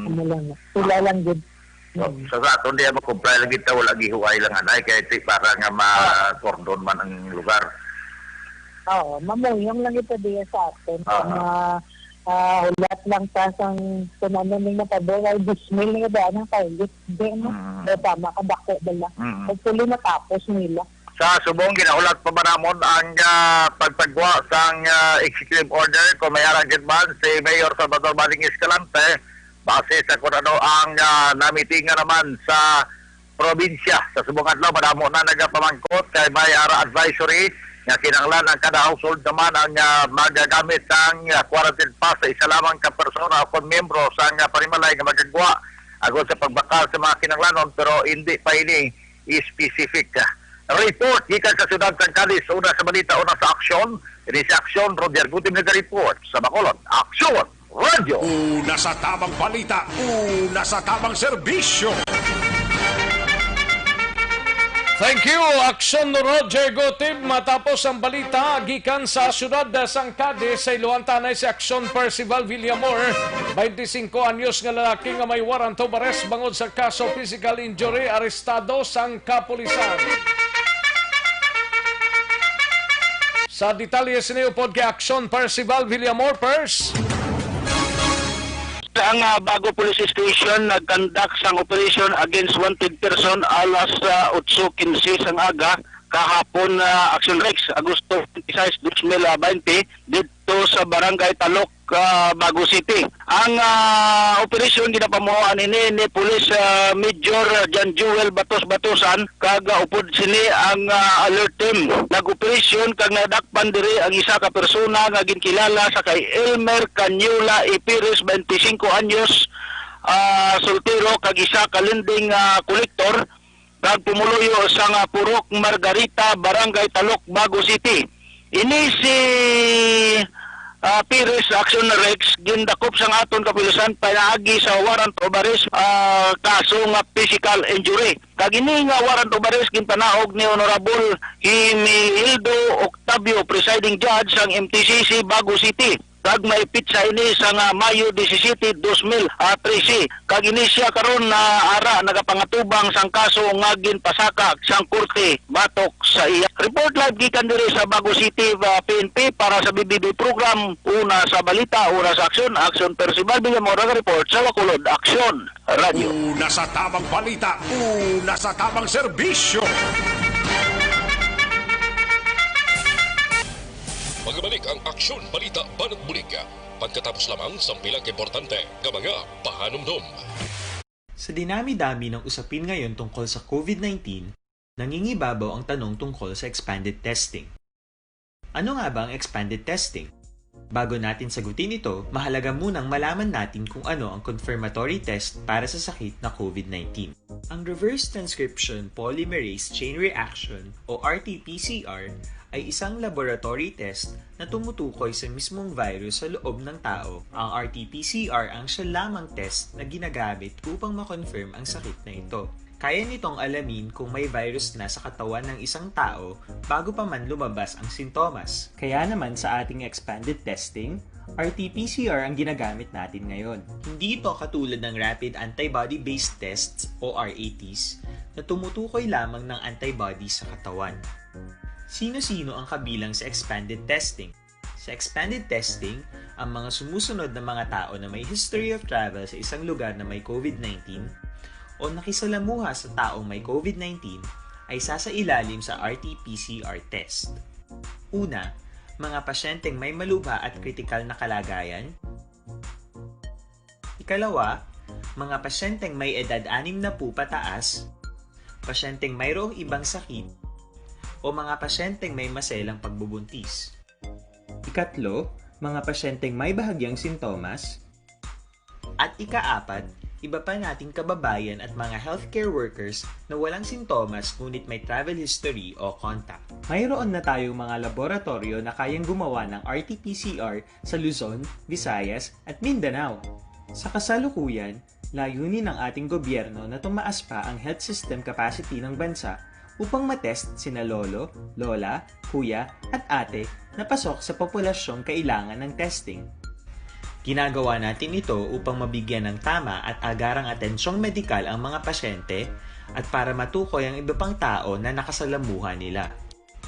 Ano lang, sila lang good.
So, sa ato hindi mag-comply lagi ito, wala gihuay lang anay, kaya ito para nga ma-cordon man ang lugar.
Oo, mamuyong lang ito diya sa atin. Ulat lang pasang tunanin na pabor, ay dismail nga ba ng target. Di mo, tama ka bako dala. Pagtuloy matapos nila.
Sa subong ginaulat pa ba namon ang pagpagwa sang executive order kung may arangit man si Mayor Salvador Baling Escalante base sa kung ano ang namitingan naman sa probinsya. Sa subong adlaw madamo na nagapamangkot kay may ara advisory nga kinahanglan ang kada household naman ang magagamit ang quarantine pass sa isa lamang ka persona o miyembro sa panimalay nga magagwa agod sa pagbakal sa mga kinahanglanon pero hindi pa ini specific. Report gikan sa siyudad sa Cadiz, una sa balita, una sa Aksyon. Ini si Aksyon, Roger Gutim nag-report sa Bacolod. Aksyon Radio.
Una sa tamang balita, una sa tamang serbisyo.
Thank you, Aksyon Roger Gotib. Matapos ang balita, gikan sa siyudad sang Cadiz sa Iluwanta na si Aksyon Percival Villamor, 25 anyos nga lalaki nga may warrant of arrest bangod sa kaso physical injury, arestado sang kapulisan. Sa detalye siniyupod kay Aksyon Percival Villamor, Pers.
Ang Bago Police Station nagkandak sang operation against wanted person alas 8:15 sang aga kahapon Aksyon Rex Agosto 26, 2020 dito sa Barangay Talok, Bago City. Ang operasyon ginapamuhaan ini ni Police Major John Joel Batos-Batosan kag upod sini ang alert team. Nag-operasyon kag nadakpan diri ang isa ka persona nga ginkilala sa kay Elmer Canyula Ipiris, 25 anyos, soltero kag isa ka lending kolektor kag pumuluyo sa Purok Margarita, Barangay Talok, Bago City. Ini si Pires Action Rex gindakop sang aton kapulisan pinaagi sa warrant of arrest kaso nga physical injury. Kag ini nga warrant of arrest ginpanaog ni Honorable Himildo Octavio, presiding judge sang MTCC Bago City. Kag may pitsa ini sa Mayo 17, 2013. Kag ini siya karon na ara nagapangatubang sang kaso nga ginpasaka sang korte batok sa iya. Report live gikan diri sa Bago City PNP para sa BBB program, una sa balita, una sa aksyon. Aksyon Percival Villamor report sa Bacolod, Aksyon Radio.
Una sa tamang balita, una sa tamang serbisyo.
Magbalik ang Aksyon Balita Banat Bulig. Pagkatapos lamang sa pilang importante ng mga pahanumdum.
Sa dinami-dami ng usapin ngayon tungkol sa COVID-19, nangingibabaw ang tanong tungkol sa expanded testing. Ano nga ba ang expanded testing? Bago natin sagutin ito, mahalaga munang malaman natin kung ano ang confirmatory test para sa sakit na COVID-19. Ang reverse transcription polymerase chain reaction o RT-PCR ay isang laboratory test na tumutukoy sa mismong virus sa loob ng tao. Ang RT-PCR ang siya lamang test na ginagamit upang makonfirm ang sakit na ito. Kaya nitong alamin kung may virus na sa katawan ng isang tao bago pa man lumabas ang sintomas. Kaya naman sa ating expanded testing, RT-PCR ang ginagamit natin ngayon. Hindi ito katulad ng Rapid Antibody-Based Tests o RATs na tumutukoy lamang ng antibodies sa katawan. Sino-sino ang kabilang sa expanded testing? Sa expanded testing, ang mga sumusunod na mga tao na may history of travel sa isang lugar na may COVID-19 o nakisalamuha sa taong may COVID-19 ay sasailalim sa RT-PCR test. Una, mga pasyenteng may malubha at kritikal na kalagayan. Ikalawa, mga pasyenteng may edad 60 pataas, pasyenteng mayroong ibang sakit, o mga pasyenteng may maselang pagbubuntis. Ikatlo, mga pasyenteng may bahagyang sintomas. At ikaapat, iba pa nating kababayan at mga healthcare workers na walang sintomas ngunit may travel history o contact. Mayroon na tayong mga laboratorio na kayang gumawa ng RT-PCR sa Luzon, Visayas at Mindanao. Sa kasalukuyan, layunin ng ating gobyerno na tumaas pa ang health system capacity ng bansa upang matest sina lolo, lola, kuya at ate na pasok sa populasyong kailangan ng testing. Ginagawa natin ito upang mabigyan ng tama at agarang atensyong medikal ang mga pasyente at para matukoy ang iba pang tao na nakasalamuha nila.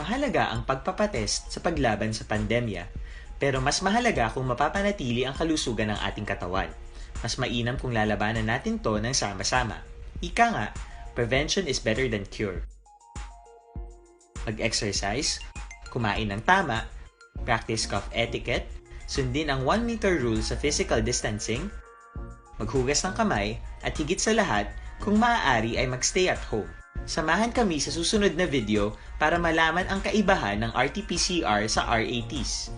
Mahalaga ang pagpapatest sa paglaban sa pandemya, pero mas mahalaga kung mapapanatili ang kalusugan ng ating katawan. Mas mainam kung lalabanan natin to ng sama-sama. Ika nga, prevention is better than cure. Mag-exercise, kumain ng tama, practice cough etiquette, sundin ang 1 meter rule sa physical distancing, maghugas ng kamay, at higit sa lahat, kung maaari ay magstay at home. Samahan kami sa susunod na video para malaman ang kaibahan ng RT-PCR sa RATs.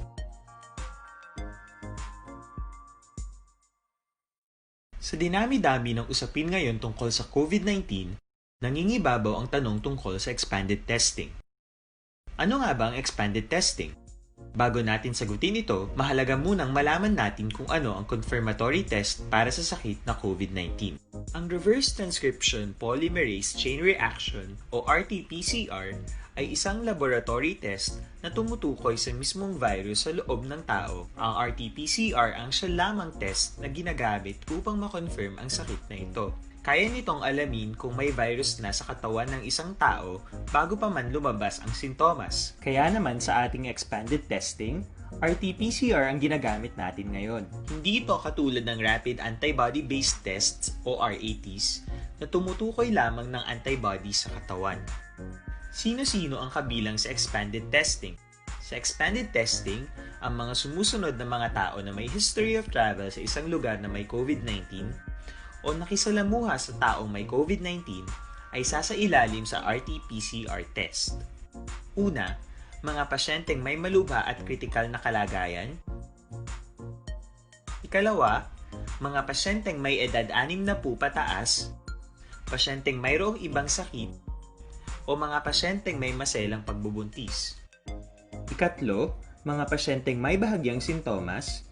Sa dinami-dami ng usapin ngayon tungkol sa COVID-19, nangingibabaw ang tanong tungkol sa expanded testing. Ano nga ba ang expanded testing? Bago natin sagutin ito, mahalaga munang malaman natin kung ano ang confirmatory test para sa sakit na COVID-19. Ang reverse transcription polymerase chain reaction o RT-PCR ay isang laboratory test na tumutukoy sa mismong virus sa loob ng tao. Ang RT-PCR ang siya lamang test na ginagamit upang makonfirm ang sakit na ito. Kaya nitong alamin kung may virus na sa katawan ng isang tao bago pa man lumabas ang sintomas. Kaya naman sa ating expanded testing, RT-PCR ang ginagamit natin ngayon. Hindi ito katulad ng Rapid Antibody-Based Tests o RATs na tumutukoy lamang ng antibodies sa katawan. Sino-sino ang kabilang sa expanded testing? Sa expanded testing, ang mga sumusunod na mga tao na may history of travel sa isang lugar na may COVID-19 o nakisalamuha sa taong may COVID-19 ay sasailalim sa RT-PCR test. Una, mga pasyenteng may malubha at kritikal na kalagayan. Ikalawa, mga pasyenteng may edad 60 pataas, pasyenteng mayroong ibang sakit, o mga pasyenteng may maselang pagbubuntis. Ikatlo, mga pasyenteng may bahagyang sintomas.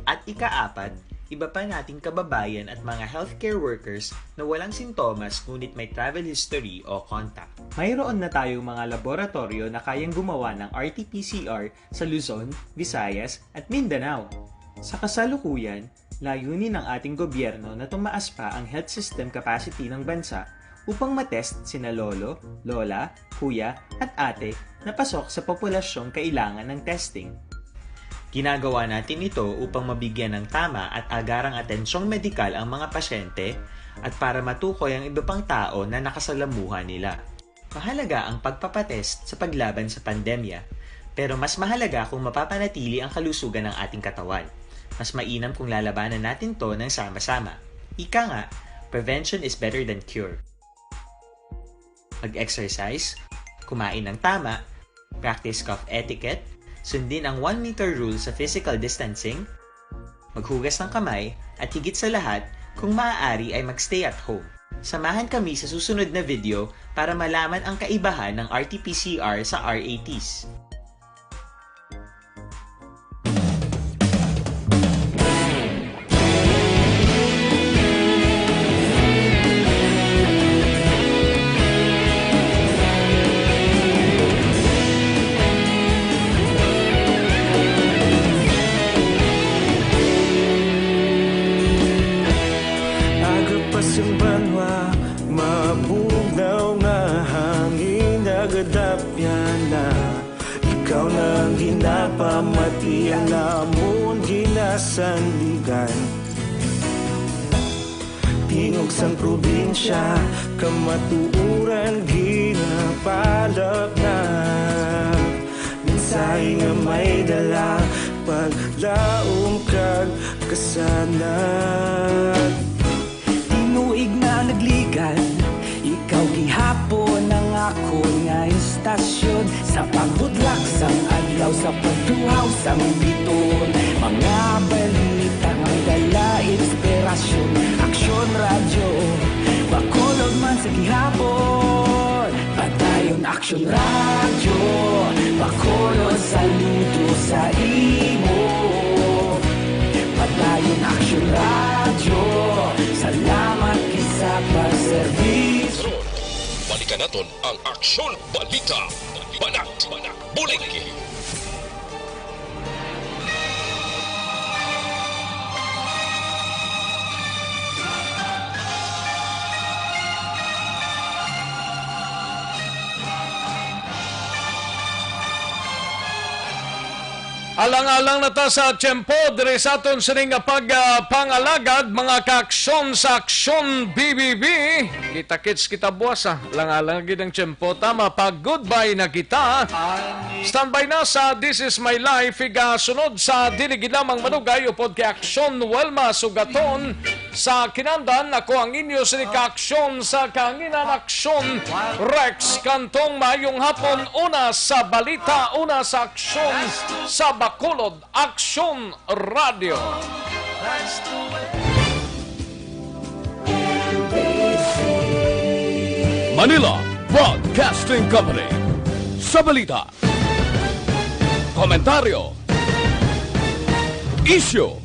At ikaapat, iba pa nating kababayan at mga healthcare workers na walang sintomas ngunit may travel history o contact. Mayroon na tayong mga laboratorio na kayang gumawa ng RT-PCR sa Luzon, Visayas at Mindanao. Sa kasalukuyan, layunin ng ating gobyerno na tumaas pa ang health system capacity ng bansa upang matest sina lolo, lola, kuya at ate na pasok sa populasyong kailangan ng testing. Ginagawa natin ito upang mabigyan ng tama at agarang atensyong medikal ang mga pasyente at para matukoy ang iba pang tao na nakasalamuha nila. Mahalaga ang pagpapatest sa paglaban sa pandemya, pero mas mahalaga kung mapapanatili ang kalusugan ng ating katawan. Mas mainam kung lalabanan natin to ng sama-sama. Ika nga, prevention is better than cure. Mag-exercise, kumain ng tama, practice cough etiquette, sundin ang 1 meter rule sa physical distancing, maghugas ng kamay, at higit sa lahat, kung maaari ay magstay at home. Samahan kami sa susunod na video para malaman ang kaibahan ng RT-PCR sa RATs.
Ikaw nang ginapa Amati ang namon ginasandigan, tingog sang probinsya, kamatuuran ginapalap na. Minsay nga may dala, paglaom kag kasanag. Tinuig na nagligad, ikaw gihapon ang ako nga istasyon. Sa pagudlak sang adlaw, sa pagtuhaw sang biton, mga balita ang dala inspirasyon. Aksyon radyo, Bacolod man sa gihapon, padayon Aksyon radyo, Bacolod saludo sa imo. Padayon Aksyon radyo, salamat kisa pagservisyo.
Balikan natin ang Aksyon Balita. Banat, Bulig.
Alang-alang na ta sa tiyempo, dire sa aton sining pagpangalagad, mga kaaksyon sa Aksyon BBB. Kita-kits kita buwasa. Alang-alang gid ang tiyempo, tama pag goodbye na kita. Standby na sa This Is My Life, iga sunod sa diligid lamang manugay upod kay Aksyon Welma Sugaton. Sa kinandan, ako ang inyo sining kaaksyon sa kanginan Aksyon Rex Cantong. Mayong hapon, una sa balita, una sa aksyon sa Bacolod, Aksyon Radio.
Manila Broadcasting Company. Sa balita, komentaryo, isyu,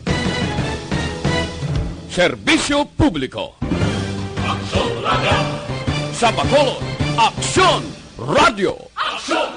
serbisyo publiko. Aksyon Radio. Sa Bacolod, Aksyon Radio. Aksyon